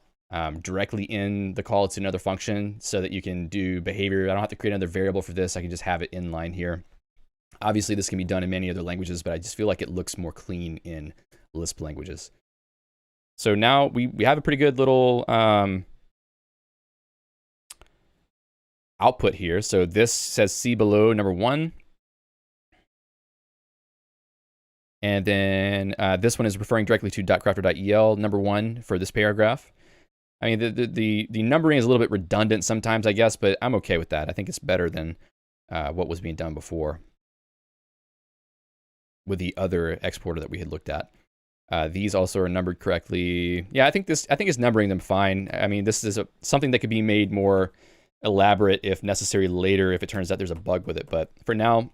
directly in the call to another function, so that you can do behavior. I don't have to create another variable for this. I can just have it inline here. Obviously, this can be done in many other languages, but I just feel like it looks more clean in Lisp languages. So now we have a pretty good little output here. So this says C below number 1. And then this one is referring directly to .crafter.el number 1 for this paragraph. I mean, the numbering is a little bit redundant sometimes, I guess, but I'm okay with that. I think it's better than what was being done before with the other exporter that we had looked at. These also are numbered correctly. Yeah, I think it's numbering them fine. I mean, this is something that could be made more elaborate if necessary later, if it turns out there's a bug with it. But for now,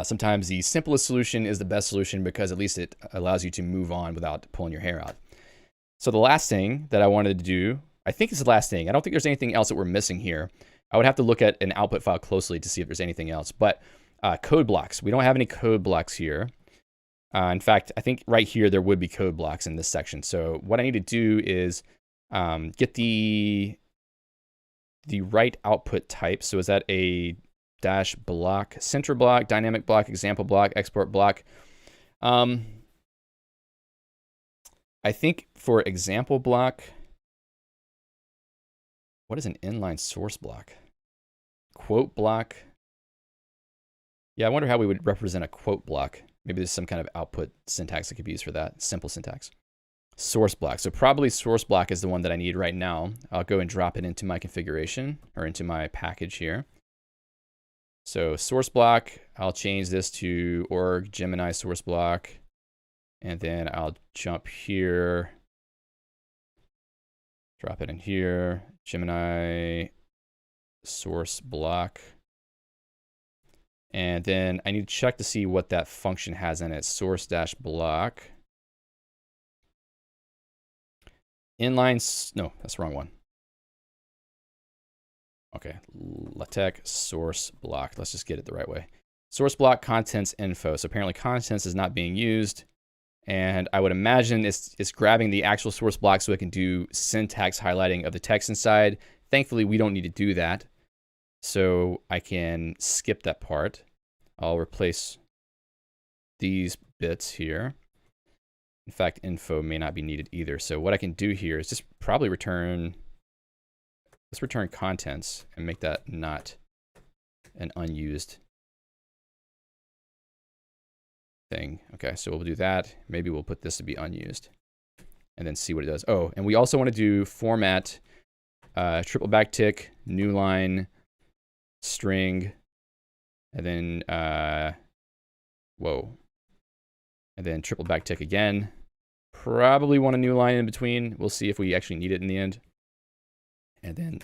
sometimes the simplest solution is the best solution, because at least it allows you to move on without pulling your hair out. So the last thing that I wanted to do, I think it's the last thing. I don't think there's anything else that we're missing here. I would have to look at an output file closely to see if there's anything else. But code blocks. We don't have any code blocks here. In fact, I think right here there would be code blocks in this section. So what I need to do is get the right output type. So is that a dash block, center block, dynamic block, example block, export block? I think for example block, what is an inline source block? Quote block. Yeah, I wonder how we would represent a quote block. Maybe there's some kind of output syntax that could be used for that. Simple syntax. Source block. So probably source block is the one that I need right now. I'll go and drop it into my configuration, or into my package here. So source block, I'll change this to org Gemini source block. And then I'll jump here. Drop it in here. Gemini source block. And then I need to check to see what that function has in it. Source-block. Inline, no, that's the wrong one. Okay, LaTeX source block. Let's just get it the right way. Source block contents info. So apparently contents is not being used. And I would imagine it's grabbing the actual source block so it can do syntax highlighting of the text inside. Thankfully, we don't need to do that. So I can skip that part. I'll replace these bits here. In fact, info may not be needed either. So what I can do here is just probably return, let's return contents and make that not an unused thing. Okay, so we'll do that. Maybe we'll put this to be unused and then see what it does. Oh, and we also want to do format, triple backtick, new line, string, and then, whoa. And then triple backtick again. Probably want a new line in between. We'll see if we actually need it in the end. And then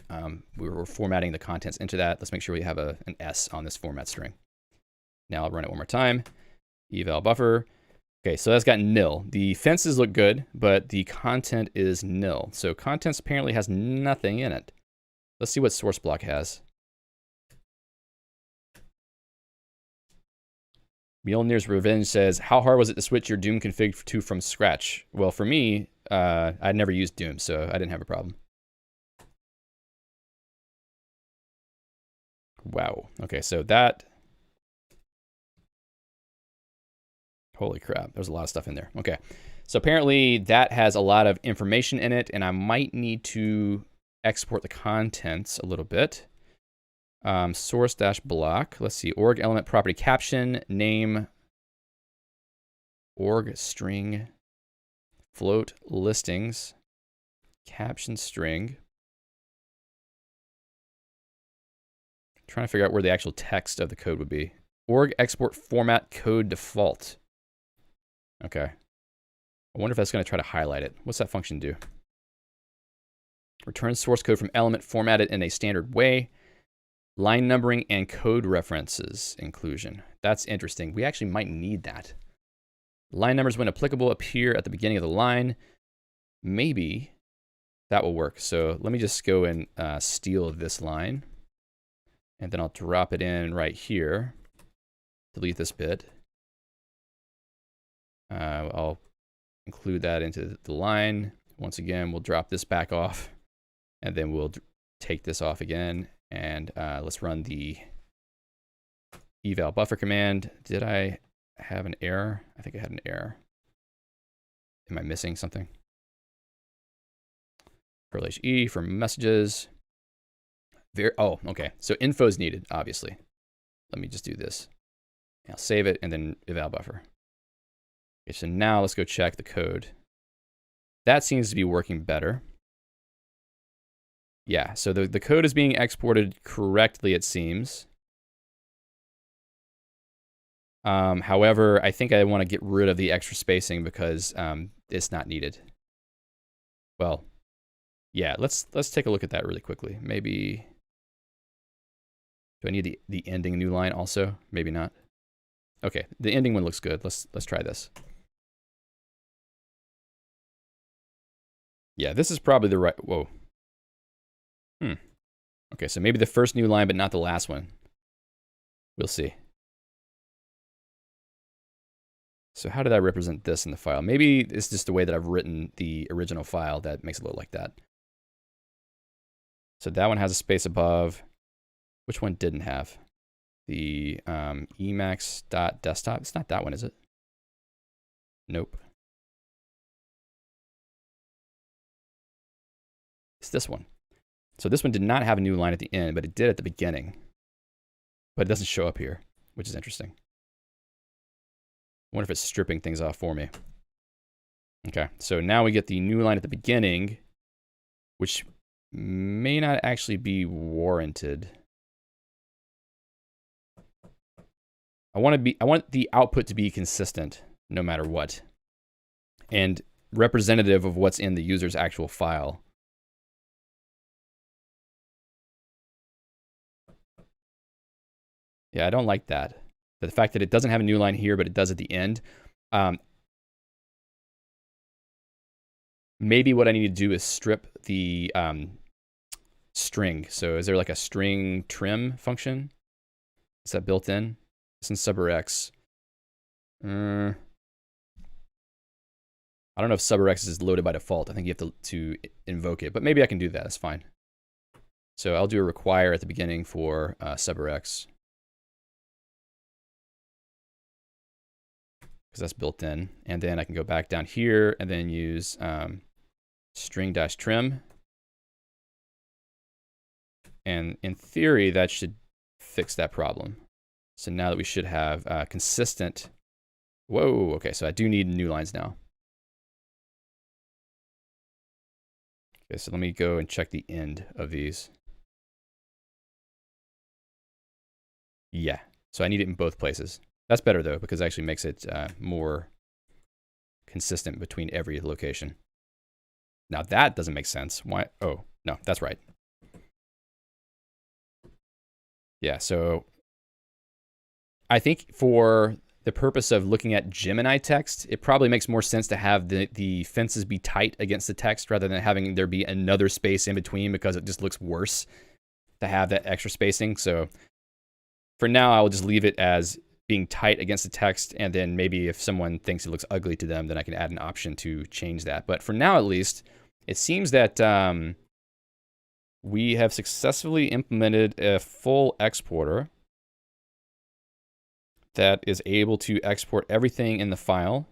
we're formatting the contents into that. Let's make sure we have an S on this format string. Now I'll run it one more time. Eval buffer. Okay, so that's got nil. The fences look good, but the content is nil. So contents apparently has nothing in it. Let's see what source block has. Mjolnir's Revenge says, how hard was it to switch your Doom config to from scratch? Well, for me, I'd never used Doom, so I didn't have a problem. Wow. Okay, so that... Holy crap, there's a lot of stuff in there. Okay, so apparently that has a lot of information in it, and I might need to export the contents a little bit. Source-block, let's see, org element property caption, name, org string, float listings, caption string. I'm trying to figure out where the actual text of the code would be. Org export format code default. Okay. I wonder if that's going to try to highlight it. What's that function do? Return source code from element formatted in a standard way. Line numbering and code references inclusion. That's interesting. We actually might need that. Line numbers, when applicable, appear at the beginning of the line. Maybe that will work. So let me just go and steal this line. And then I'll drop it in right here. Delete this bit. I'll include that into the line. Once again, we'll drop this back off. And then we'll take this off again. And let's run the eval buffer command. Did I have an error? I think I had an error. Am I missing something? ~e for messages. Oh, okay. So info is needed, obviously. Let me just do this. I'll save it and then eval buffer. Okay, so now let's go check the code. That seems to be working better. Yeah, so the code is being exported correctly, it seems. However, I think I want to get rid of the extra spacing because it's not needed. Well, yeah, let's take a look at that really quickly. Maybe, do I need the ending new line also? Maybe not. Okay, the ending one looks good. Let's try this. Yeah, this is probably the right, whoa. Okay, so maybe the first new line, but not the last one. We'll see. So how did I represent this in the file? Maybe it's just the way that I've written the original file that makes it look like that. So that one has a space above. Which one didn't have? The Emacs.desktop. It's not that one, is it? Nope. It's this one. So this one did not have a new line at the end, but it did at the beginning. But it doesn't show up here, which is interesting. I wonder if it's stripping things off for me. Okay, so now we get the new line at the beginning, which may not actually be warranted. I want the output to be consistent no matter what, and representative of what's in the user's actual file. Yeah, I don't like that. The fact that it doesn't have a new line here, but it does at the end. Maybe what I need to do is strip the string. So is there like a string trim function? Is that built in? It's in subrx. I don't know if subrx is loaded by default. I think you have to invoke it, but maybe I can do that. That's fine. So I'll do a require at the beginning for subrx, because that's built in. And then I can go back down here and then use string-trim. And in theory, that should fix that problem. So now that we should have consistent. Whoa, okay, so I do need new lines now. Okay, so let me go and check the end of these. Yeah, so I need it in both places. That's better though, because it actually makes it more consistent between every location. Now that doesn't make sense. Why? Oh, no, that's right. Yeah, so I think for the purpose of looking at Gemini text, it probably makes more sense to have the fences be tight against the text rather than having there be another space in between, because it just looks worse to have that extra spacing. So for now, I will just leave it as being tight against the text, and then maybe if someone thinks it looks ugly to them, then I can add an option to change that. But for now, at least, it seems that we have successfully implemented a full exporter that is able to export everything in the file.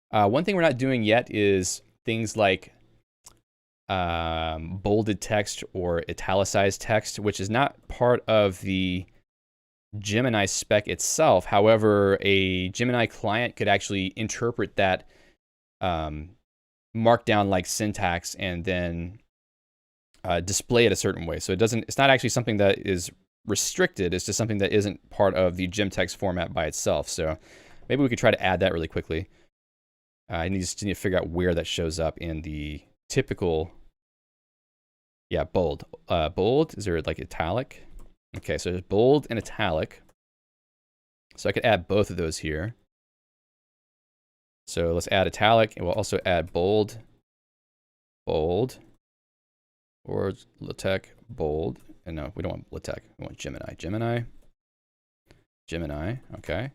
One thing we're not doing yet is things like bolded text or italicized text, which is not part of the Gemini spec itself. However, a Gemini client could actually interpret that markdown-like syntax and then display it a certain way. So it's not actually something that is restricted. It's just something that isn't part of the gemtext format by itself. So maybe we could try to add that really quickly. I just need to figure out where that shows up in the typical. Yeah, bold. Bold, is there like italic? Okay, so there's bold and italic. So I could add both of those here. So let's add italic, and we'll also add bold, bold, or LaTeX, bold. And no, we don't want LaTeX, we want Gemini. Gemini, Gemini, okay.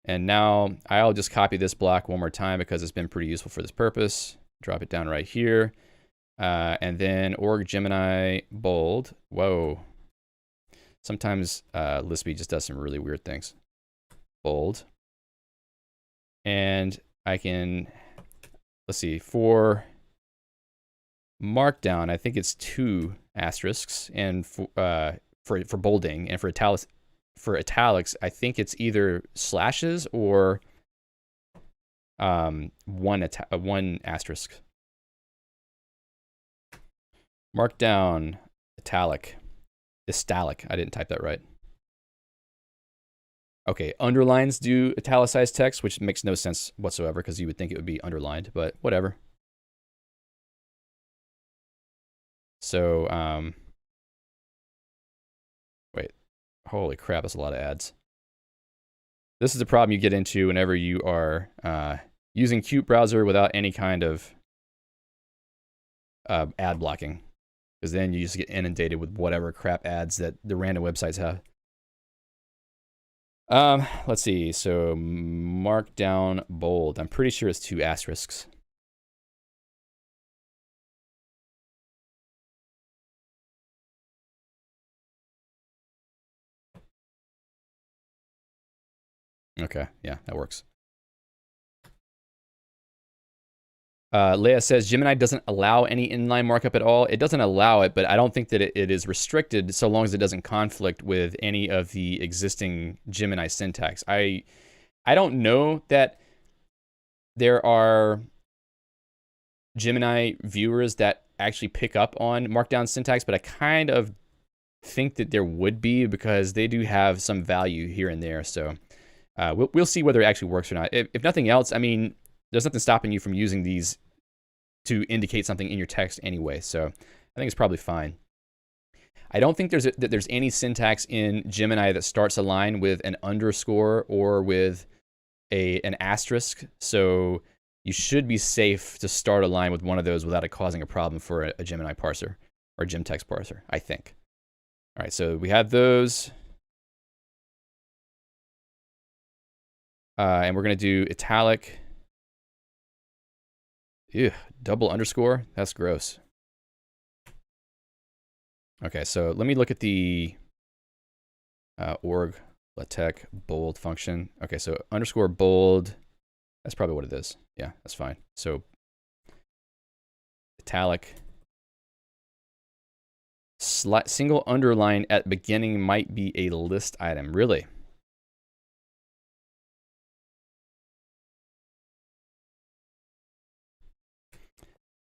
And now I'll just copy this block one more time because it's been pretty useful for this purpose. Drop it down right here. And then Org Gemini bold. Whoa. Sometimes Lispy just does some really weird things. Bold. And I can, let's see, for Markdown, I think it's 2 asterisks, and for bolding, and for italics, I think it's either slashes or 1 asterisk. Markdown, italic, istalic. I didn't type that right. Okay, underlines do italicized text, which makes no sense whatsoever because you would think it would be underlined, but whatever. So, wait, holy crap, that's a lot of ads. This is the problem you get into whenever you are using Qt browser without any kind of ad blocking, because then you just get inundated with whatever crap ads that the random websites have. Let's see, so Markdown bold, I'm pretty sure it's 2 asterisks. Okay, yeah, that works. Leia says, Gemini doesn't allow any inline markup at all. It doesn't allow it, but I don't think that it is restricted so long as it doesn't conflict with any of the existing Gemini syntax. I don't know that there are Gemini viewers that actually pick up on Markdown syntax, but I kind of think that there would be, because they do have some value here and there. So we'll see whether it actually works or not. If nothing else, I mean, there's nothing stopping you from using these to indicate something in your text anyway. So I think it's probably fine. I don't think there's any syntax in Gemini that starts a line with an underscore or with an asterisk. So you should be safe to start a line with one of those without it causing a problem for a Gemini parser or Gemtext parser, I think. All right, so we have those. And we're going to do italic. Ew, double underscore? That's gross. Okay, so let me look at the org LaTeX bold function. Okay, so underscore bold, that's probably what it is. Yeah, that's fine. So italic. Single underline at beginning might be a list item. Really?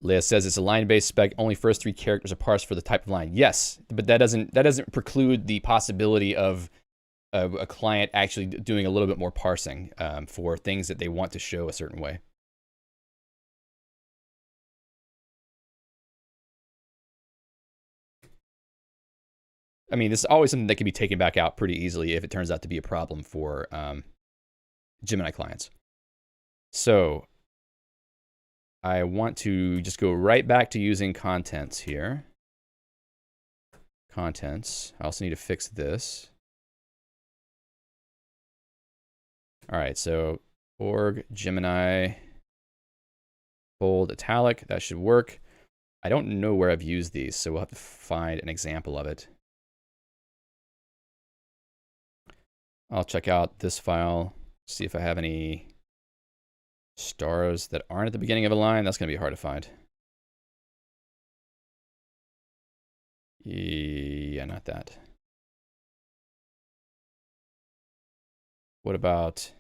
Leah says it's a line-based spec. Only first 3 characters are parsed for the type of line. Yes, but that doesn't preclude the possibility of a client actually doing a little bit more parsing for things that they want to show a certain way. I mean, this is always something that can be taken back out pretty easily if it turns out to be a problem for Gemini clients. So I want to just go right back to using contents here. Contents. I also need to fix this. All right, so org Gemini bold italic, that should work. I don't know where I've used these, so we'll have to find an example of it. I'll check out this file, see if I have any stars that aren't at the beginning of a line. That's going to be hard to find. Yeah, not that. What about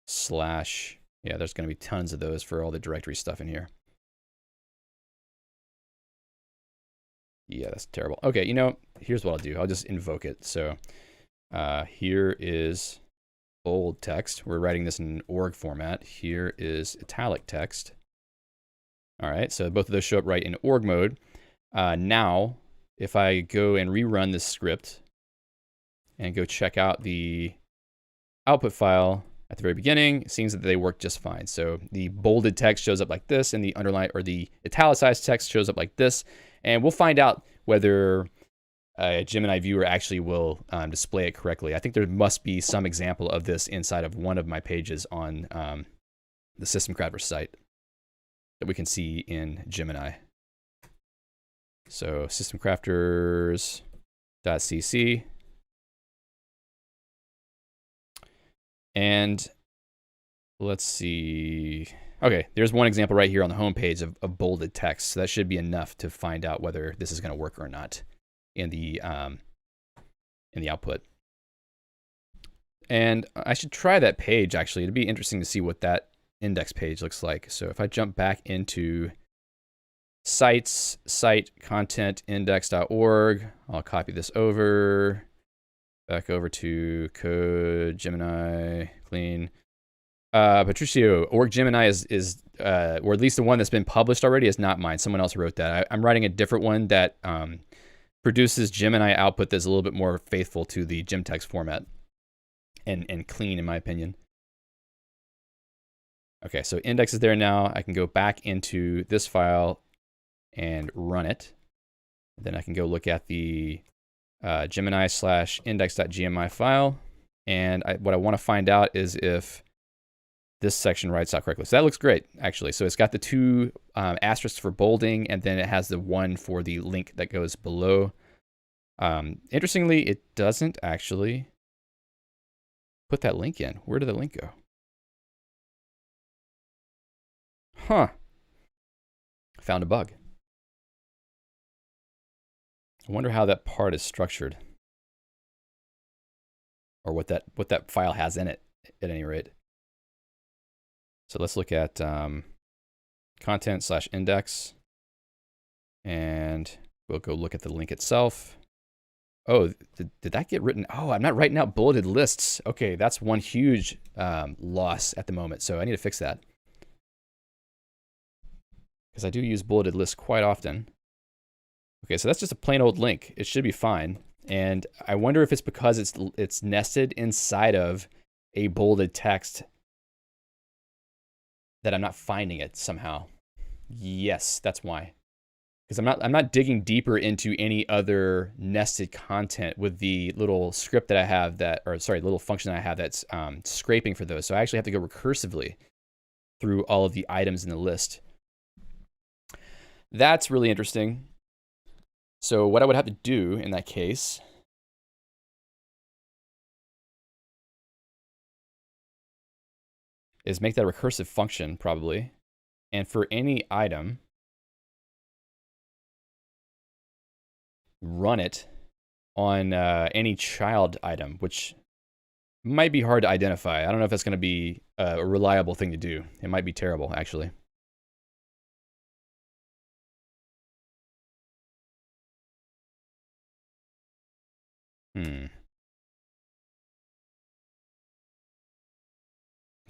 slash? Yeah, there's going to be tons of those for all the directory stuff in here. Yeah, that's terrible. Okay, you know, here's what I'll do. I'll just invoke it. So here is bold text. We're writing this in org format. Here is italic text. All right, so both of those show up right in org mode. Now, if I go and rerun this script and go check out the output file at the very beginning, it seems that they work just fine. So the bolded text shows up like this, and the underline or the italicized text shows up like this. And we'll find out whether a Gemini viewer actually will display it correctly. I think there must be some example of this inside of one of my pages on the System Crafter site that we can see in Gemini. So systemcrafters.cc. And let's see. Okay, there's one example right here on the home page of bolded text. So that should be enough to find out whether this is going to work or not in the output. And I should try that page, actually. It'd be interesting to see what that index page looks like. So if I jump back into sites, site content index.org, I'll copy this over, back over to code, Gemini, clean. Patricio, Org Gemini is or at least the one that's been published already, is not mine. Someone else wrote that. I'm writing a different one that produces Gemini output that's a little bit more faithful to the Gemtext format and clean, in my opinion. Okay, so index is there now. I can go back into this file and run it. Then I can go look at the Gemini/index.gmi file. And what I want to find out is if this section writes out correctly. So that looks great, actually. So it's got the 2 asterisks for bolding, and then it has the 1 for the link that goes below. Interestingly, it doesn't actually put that link in. Where did the link go? Huh. Found a bug. I wonder how that part is structured, or what that file has in it, at any rate. So let's look at content/index, and we'll go look at the link itself. Oh, did that get written? Oh, I'm not writing out bulleted lists. Okay, that's one huge loss at the moment. So I need to fix that, because I do use bulleted lists quite often. Okay, so that's just a plain old link. It should be fine. And I wonder if it's because it's nested inside of a bolded text that I'm not finding it somehow. Yes, that's why. Because I'm not digging deeper into any other nested content with the little script that I have that, or sorry, little function that I have that's scraping for those. So I actually have to go recursively through all of the items in the list. That's really interesting. So what I would have to do in that case is make that a recursive function probably. And for any item, run it on any child item, which might be hard to identify. I don't know if that's going to be a reliable thing to do. It might be terrible, actually.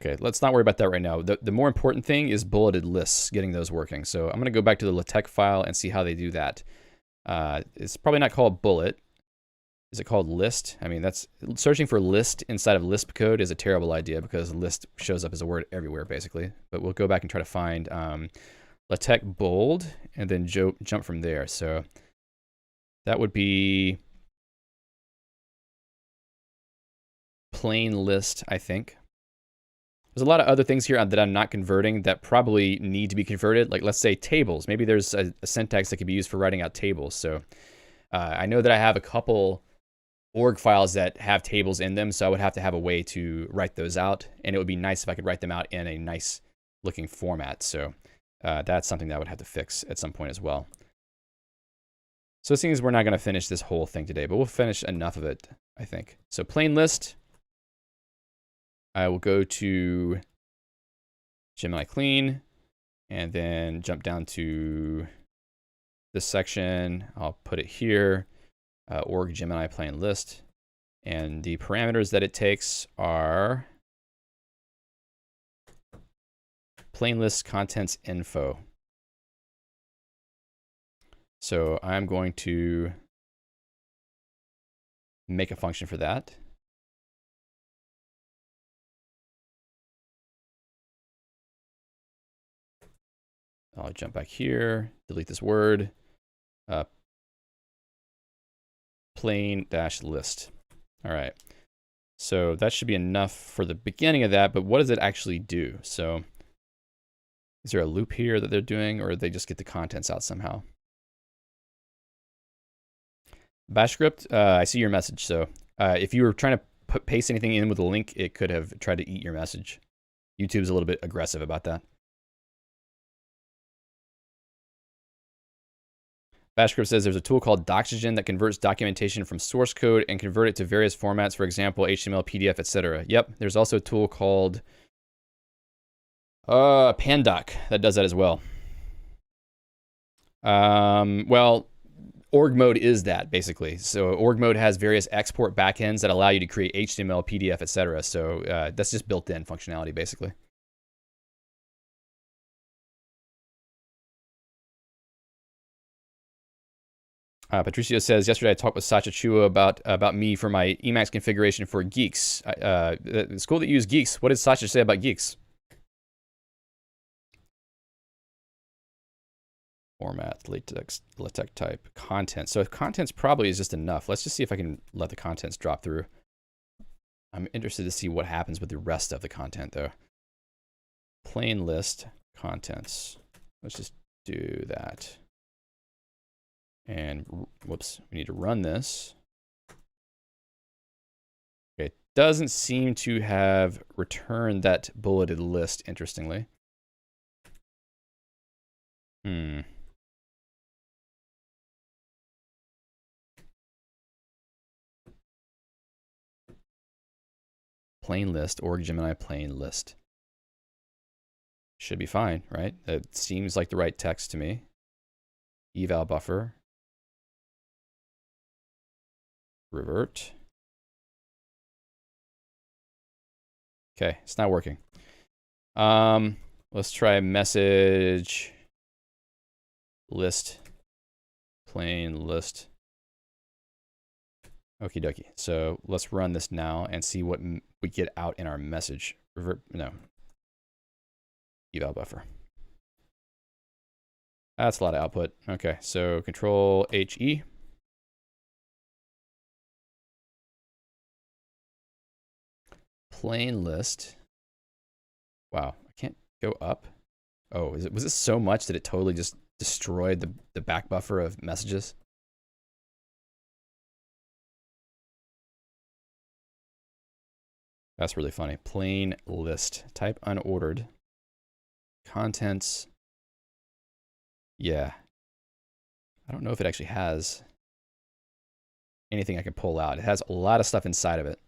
Okay, let's not worry about that right now. The more important thing is bulleted lists, getting those working. So I'm going to go back to the LaTeX file and see how they do that. It's probably not called bullet. Is it called list? I mean, that's searching for list inside of Lisp code is a terrible idea because list shows up as a word everywhere, basically. But we'll go back and try to find LaTeX bold and then jump from there. So that would be plain list, I think. There's a lot of other things here that I'm not converting that probably need to be converted. Like, let's say tables. Maybe there's a syntax that could be used for writing out tables. So I know that I have a couple org files that have tables in them, so I would have to have a way to write those out. And it would be nice if I could write them out in a nice looking format. So that's something that I would have to fix at some point as well. So it seems we're not going to finish this whole thing today, but we'll finish enough of it, I think. So plain list. I will go to Gemini clean and then jump down to this section. I'll put it here, org Gemini plain list. And the parameters that it takes are plain list contents info. So I'm going to make a function for that. I'll jump back here, delete this word, plain-list. All right, so that should be enough for the beginning of that, but what does it actually do? So is there a loop here that they're doing, or they just get the contents out somehow? Bash script, I see your message. So if you were trying to paste anything in with a link, it could have tried to eat your message. YouTube's a little bit aggressive about that. Bash script says there's a tool called Doxygen that converts documentation from source code and convert it to various formats, for example, HTML, PDF, etc. Yep, there's also a tool called Pandoc that does that as well. Well, org mode is that, basically. So org mode has various export backends that allow you to create HTML, PDF, etc. So that's just built-in functionality, basically. Patricio says, yesterday I talked with Sacha Chua about me for my Emacs configuration for Guix. It's cool that you use Guix. What did Sacha say about Guix? Format, LaTeX type, content. So if contents probably is just enough. Let's just see if I can let the contents drop through. I'm interested to see what happens with the rest of the content, though. Plain list contents. Let's just do that. And whoops, we need to run this. Okay, it doesn't seem to have returned that bulleted list, interestingly. Plain list, org Gemini plain list. Should be fine, right? That seems like the right text to me. Eval buffer. Revert. Okay, it's not working. Let's try message list, plain list. Okie dokie. So let's run this now and see what we get out in our message. Revert, no. eval buffer. That's a lot of output. Okay, so Control HE. Plain list. Wow, I can't go up. Oh, was it so much that it totally just destroyed the back buffer of messages? That's really funny. Plain list. Type unordered. Contents. Yeah. I don't know if it actually has anything I can pull out. It has a lot of stuff inside of it.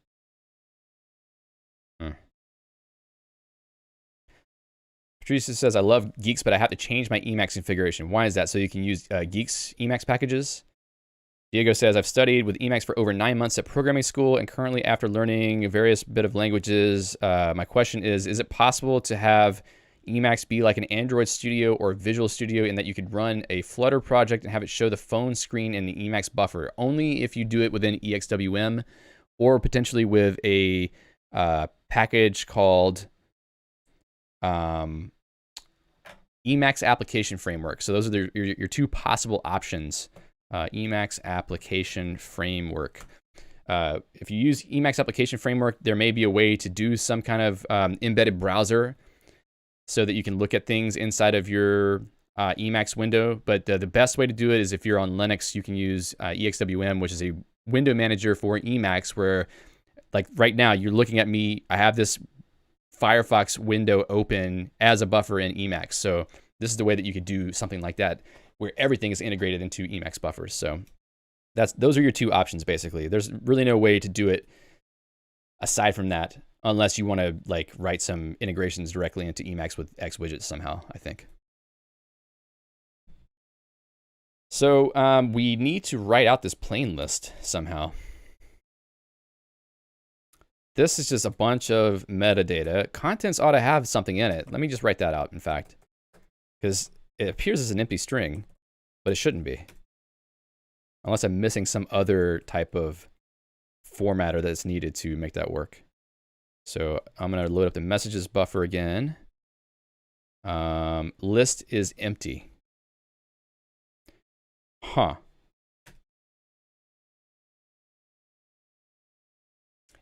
Patricia says, I love Guix, but I have to change my Emacs configuration. Why is that? So you can use Guix Emacs packages? Diego says, I've studied with Emacs for over 9 months at programming school, and currently after learning various bit of languages, my question is it possible to have Emacs be like an Android Studio or Visual Studio in that you could run a Flutter project and have it show the phone screen in the Emacs buffer? Only if you do it within EXWM or potentially with a package called Emacs Application Framework. So those are your two possible options. Emacs Application Framework. If you use Emacs Application Framework, there may be a way to do some kind of embedded browser so that you can look at things inside of your Emacs window. But the best way to do it is if you're on Linux, you can use EXWM, which is a window manager for Emacs, where like right now you're looking at me, I have this Firefox window open as a buffer in Emacs. So this is the way that you could do something like that, where everything is integrated into Emacs buffers. So those are your two options, basically. There's really no way to do it aside from that, unless you want to like write some integrations directly into Emacs with X widgets somehow, I think. So we need to write out this plain list somehow. This is just a bunch of metadata. Contents ought to have something in it. Let me just write that out, in fact, because it appears as an empty string, but it shouldn't be. Unless I'm missing some other type of formatter that's needed to make that work. So I'm going to load up the messages buffer again. List is empty. Huh.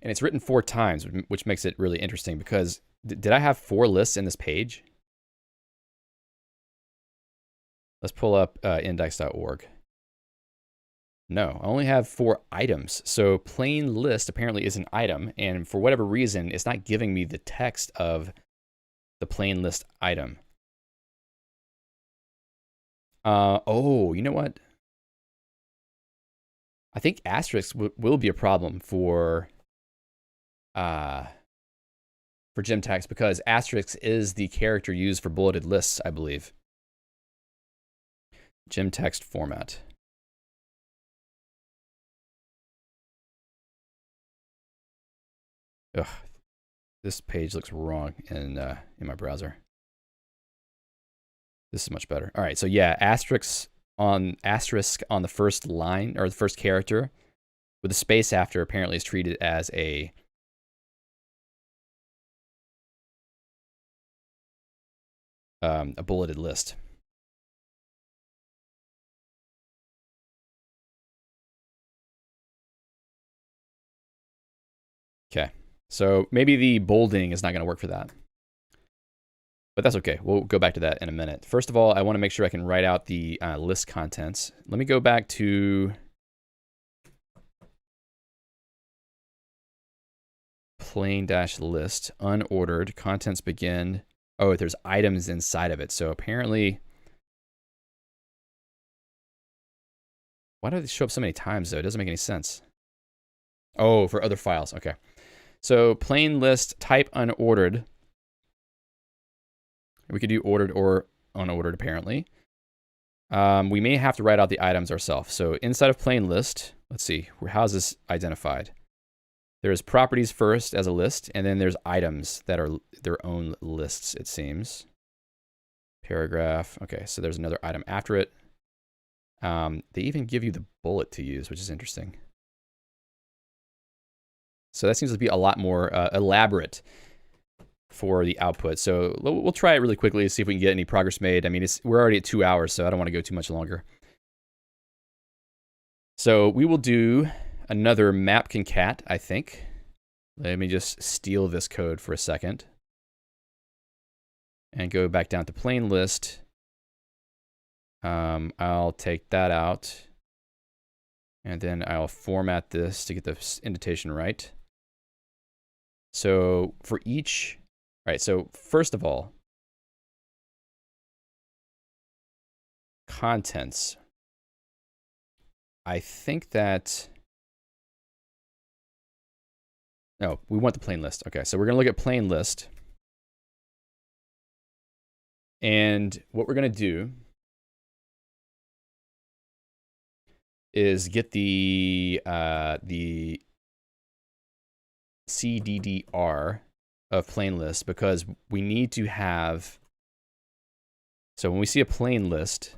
And it's written 4 times, which makes it really interesting because did I have 4 lists in this page? Let's pull up index.org. No, I only have 4 items. So plain list apparently is an item, and for whatever reason, it's not giving me the text of the plain list item. Oh, you know what? I think asterisk will be a problem for gem text, because asterisk is the character used for bulleted lists, I believe. Gem text format. Ugh, this page looks wrong in my browser. This is much better. All right, so yeah, asterisk on the first line or the first character with a space after apparently is treated as a bulleted list. Okay, so maybe the bolding is not going to work for that. But that's okay. We'll go back to that in a minute. First of all, I want to make sure I can write out the list contents. Let me go back to plain-list, unordered, contents begin. Oh, there's items inside of it. So apparently, why do they show up so many times though? It doesn't make any sense. Oh, for other files. Okay. So plain list type unordered. We could do ordered or unordered apparently. We may have to write out the items ourselves. So inside of plain list, let's see, how is this identified? There's properties first as a list, and then there's items that are their own lists, it seems. Paragraph. Okay, so there's another item after it. They even give you the bullet to use, which is interesting. So that seems to be a lot more elaborate. for the output. So we'll try it really quickly to see if we can get any progress made. I mean, we're already at 2 hours, so I don't want to go too much longer. So we will do another map concat, I think. Let me just steal this code for a second and go back down to plain list. I'll take that out, and then I'll format this to get the indentation right. So for each, right, so first of all, contents. I think that, no, we want the plain list. Okay, so we're gonna look at plain list. And what we're gonna do is get the CDDR of plain list, because we need to have, so when we see a plain list,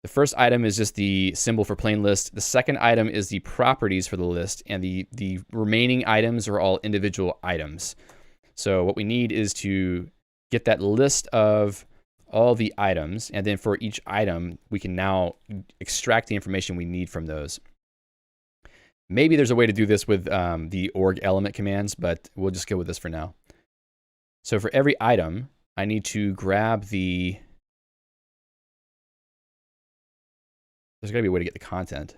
the first item is just the symbol for plain list. The second item is the properties for the list, and the remaining items are all individual items. So what we need is to get that list of all the items, and then for each item, we can now extract the information we need from those. Maybe there's a way to do this with the org element commands, but we'll just go with this for now. So for every item, I need to grab the, there's gotta be a way to get the content.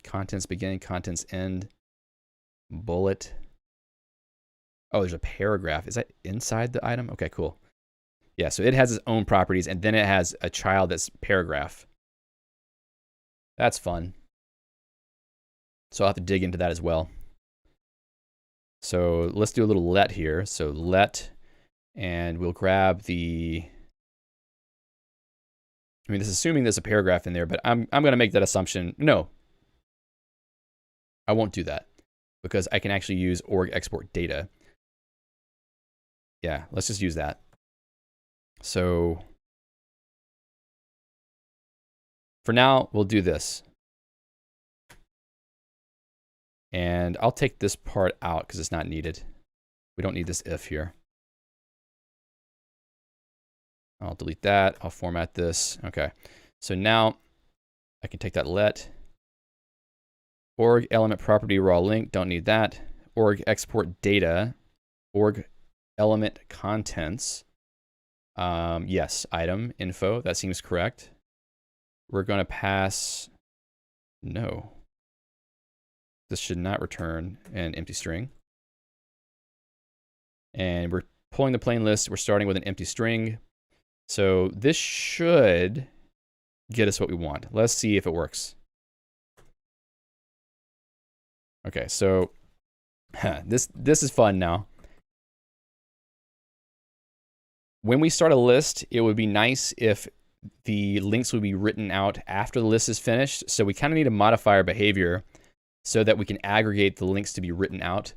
Contents begin, contents end, bullet. Oh, there's a paragraph. Is that inside the item? Okay, cool. Yeah, so it has its own properties, and then it has a child that's paragraph. That's fun. So I'll have to dig into that as well. So let's do a little let here. So let, and we'll grab the, I mean, this is assuming there's a paragraph in there, but I'm going to make that assumption. No, I won't do that, because I can actually use org export data. Yeah, let's just use that. So for now, we'll do this. And I'll take this part out because it's not needed. We don't need this if here. I'll delete that. I'll format this. Okay. So now I can take that let. Org element property raw link. Don't need that. Org export data. Org element contents. Yes, item info. That seems correct. We're going to pass. No. This should not return an empty string. And we're pulling the plain list. We're starting with an empty string. So this should get us what we want. Let's see if it works. Okay, so this is fun now. When we start a list, it would be nice if the links would be written out after the list is finished. So we kind of need to modify our behavior so that we can aggregate the links to be written out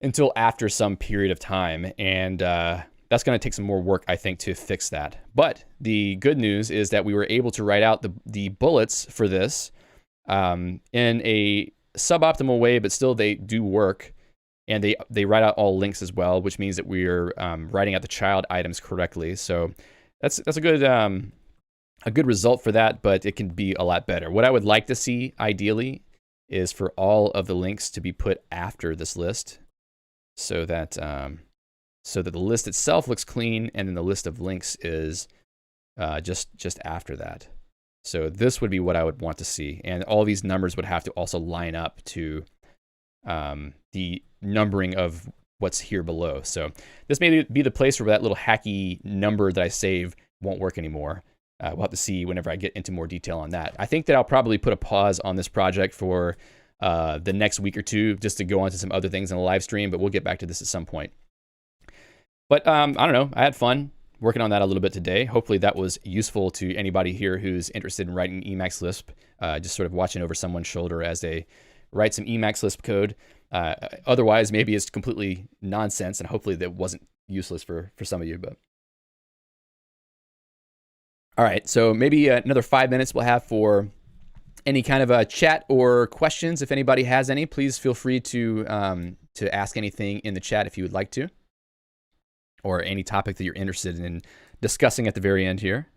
until after some period of time. And that's going to take some more work, I think, to fix that. But the good news is that we were able to write out the bullets for this in a suboptimal way, but still they do work. And they write out all links as well, which means that we're writing out the child items correctly. So that's a good result for that, but it can be a lot better. What I would like to see, ideally, is for all of the links to be put after this list, so that the list itself looks clean, and then the list of links is just after that. So this would be what I would want to see, and all these numbers would have to also line up to the numbering of what's here below. So this may be the place where that little hacky number that I save won't work anymore. We'll have to see whenever I get into more detail on that. I think that I'll probably put a pause on this project for the next week or two, just to go on to some other things in the live stream, but we'll get back to this at some point. But I don't know, I had fun working on that a little bit today. Hopefully that was useful to anybody here who's interested in writing Emacs Lisp, just sort of watching over someone's shoulder as they write some Emacs Lisp code. Otherwise, maybe it's completely nonsense, and hopefully that wasn't useless for some of you. But all right, so maybe another 5 minutes we'll have for any kind of a chat or questions. If anybody has any, please feel free to to ask anything in the chat if you would like to, or any topic that you're interested in discussing at the very end here.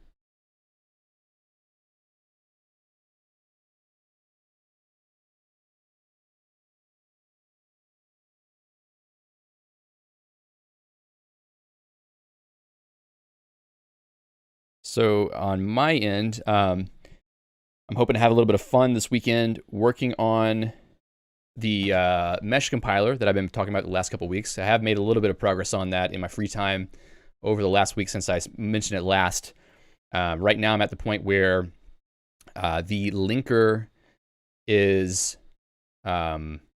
So on my end, I'm hoping to have a little bit of fun this weekend working on the mesh compiler that I've been talking about the last couple of weeks. I have made a little bit of progress on that in my free time over the last week since I mentioned it last. Right now I'm at the point where the linker is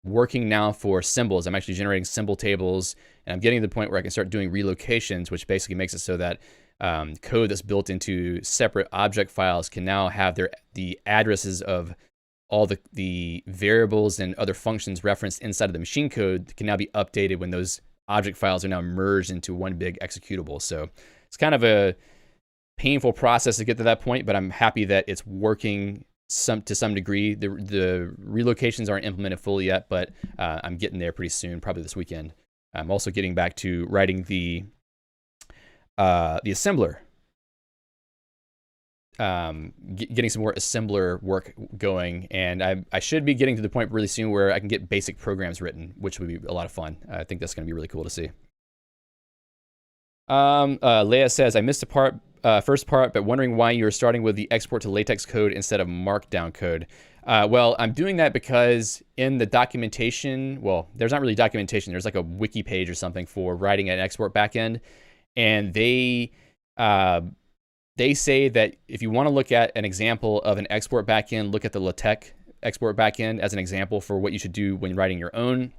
working now for symbols. I'm actually generating symbol tables, and I'm getting to the point where I can start doing relocations, which basically makes it so that code that's built into separate object files can now have the addresses of all the variables and other functions referenced inside of the machine code can now be updated when those object files are now merged into one big executable. So it's kind of a painful process to get to that point, but I'm happy that it's working to some degree. The relocations aren't implemented fully yet, but I'm getting there pretty soon, probably this weekend. I'm also getting back to writing the assembler. Getting some more assembler work going, and I should be getting to the point really soon where I can get basic programs written, which would be a lot of fun. I think that's going to be really cool to see. Leia says, I missed the first part, but wondering why you're starting with the export to latex code instead of markdown code. Well, I'm doing that because in the documentation, well, there's not really documentation. There's like a wiki page or something for writing an export backend, and they say that if you want to look at an example of an export backend, look at the LaTeX export backend as an example for what you should do when writing your own.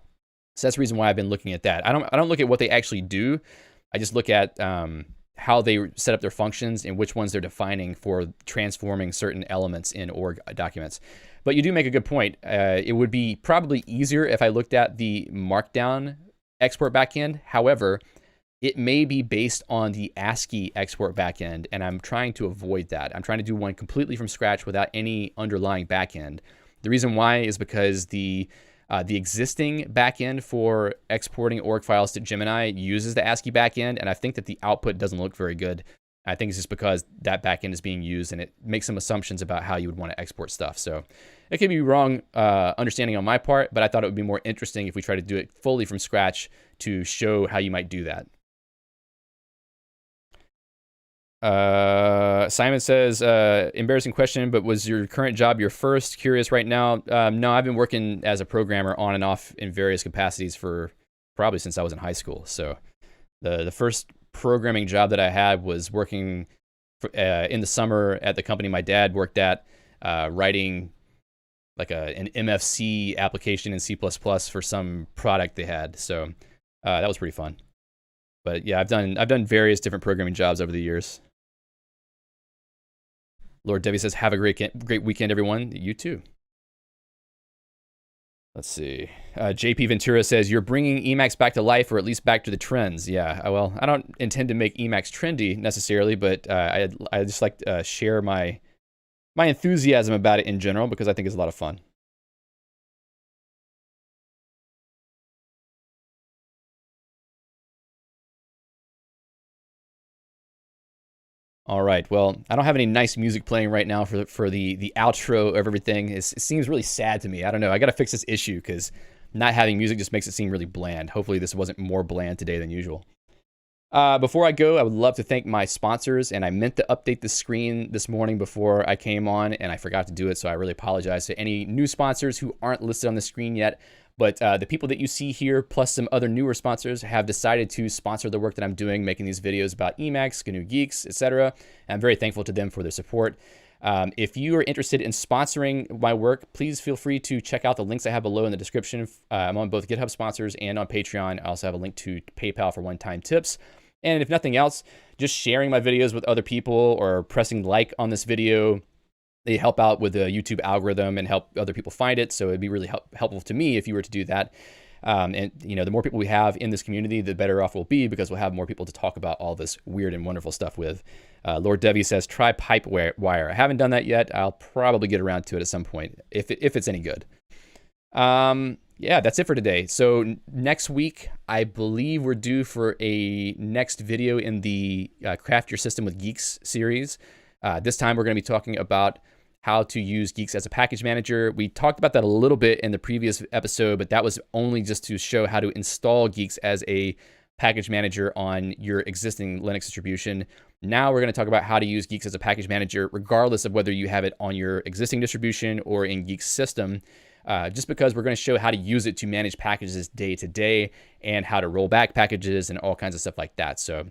So that's the reason why I've been looking at that. I don't look at what they actually do. I just look at how they set up their functions and which ones they're defining for transforming certain elements in org documents. But you do make a good point. It would be probably easier if I looked at the markdown export backend. However, it may be based on the ASCII export backend, and I'm trying to avoid that. I'm trying to do one completely from scratch without any underlying backend. The reason why is because the existing backend for exporting org files to Gemini uses the ASCII backend, and I think that the output doesn't look very good. I think it's just because that backend is being used, and it makes some assumptions about how you would want to export stuff. So it could be wrong understanding on my part, but I thought it would be more interesting if we try to do it fully from scratch to show how you might do that. Simon says, embarrassing question, but was your current job your first? Curious right now. No, I've been working as a programmer on and off in various capacities for probably since I was in high school. So the first programming job that I had was working in the summer at the company my dad worked at, writing like an MFC application in C++ for some product they had. So that was pretty fun. But yeah, I've done various different programming jobs over the years. Lord Debbie says, have a great weekend, everyone. You too. Let's see. JP Ventura says, you're bringing Emacs back to life, or at least back to the trends. Yeah, well, I don't intend to make Emacs trendy necessarily, but I just like to share my enthusiasm about it in general because I think it's a lot of fun. All right, well, I don't have any nice music playing right now for the outro of everything. It seems really sad to me. I don't know. I got to fix this issue because not having music just makes it seem really bland. Hopefully this wasn't more bland today than usual. Before I go, I would love to thank my sponsors, and I meant to update the screen this morning before I came on, and I forgot to do it, so I really apologize to any new sponsors who aren't listed on the screen yet. But the people that you see here, plus some other newer sponsors, have decided to sponsor the work that I'm doing, making these videos about Emacs, GNU Guix, etc. I'm very thankful to them for their support. If you are interested in sponsoring my work, please feel free to check out the links I have below in the description. I'm on both GitHub sponsors and on Patreon. I also have a link to PayPal for one-time tips. And if nothing else, just sharing my videos with other people or pressing like on this video, they help out with the YouTube algorithm and help other people find it. So it'd be really helpful to me if you were to do that. And you know, the more people we have in this community, the better off we'll be because we'll have more people to talk about all this weird and wonderful stuff with. Lord Devi says, try Pipewire. I haven't done that yet. I'll probably get around to it at some point if it's any good. Yeah, that's it for today. So next week, I believe we're due for a next video in the Craft Your System with Guix series. This time we're going to be talking about how to use Guix as a package manager. We talked about that a little bit in the previous episode, but that was only just to show how to install Guix as a package manager on your existing Linux distribution. Now we're going to talk about how to use Guix as a package manager, regardless of whether you have it on your existing distribution or in Guix system. Just because we're going to show how to use it to manage packages day to day and how to roll back packages and all kinds of stuff like that. So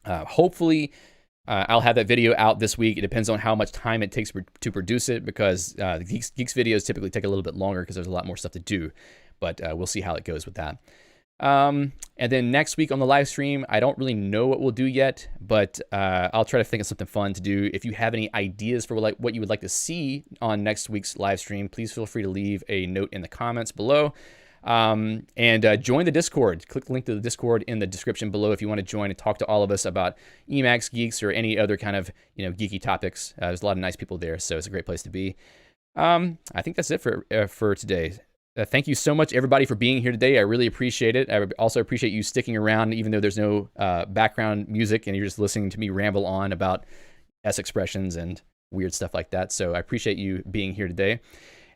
hopefully I'll have that video out this week. It depends on how much time it takes to produce it, because the Guix videos typically take a little bit longer because there's a lot more stuff to do. But we'll see how it goes with that. And then next week on the live stream, I don't really know what we'll do yet, but I'll try to think of something fun to do. If you have any ideas for what you would like to see on next week's live stream, please feel free to leave a note in the comments below. And join the Discord. Click the link to the Discord in the description below if you want to join and talk to all of us about Emacs, Guix, or any other kind of geeky topics. There's a lot of nice people there, so it's a great place to be. I think that's it for today. Thank you so much, everybody, for being here today. I really appreciate it. I also appreciate you sticking around, even though there's no background music and you're just listening to me ramble on about S expressions and weird stuff like that. So I appreciate you being here today.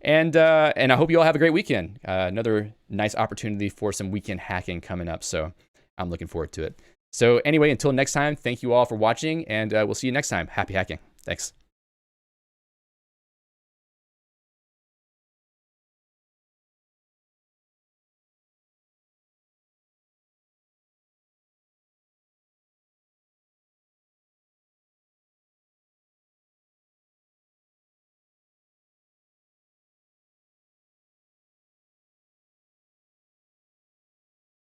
And I hope you all have a great weekend. Another nice opportunity for some weekend hacking coming up. So I'm looking forward to it. So anyway, until next time, thank you all for watching, and we'll see you next time. Happy hacking. Thanks.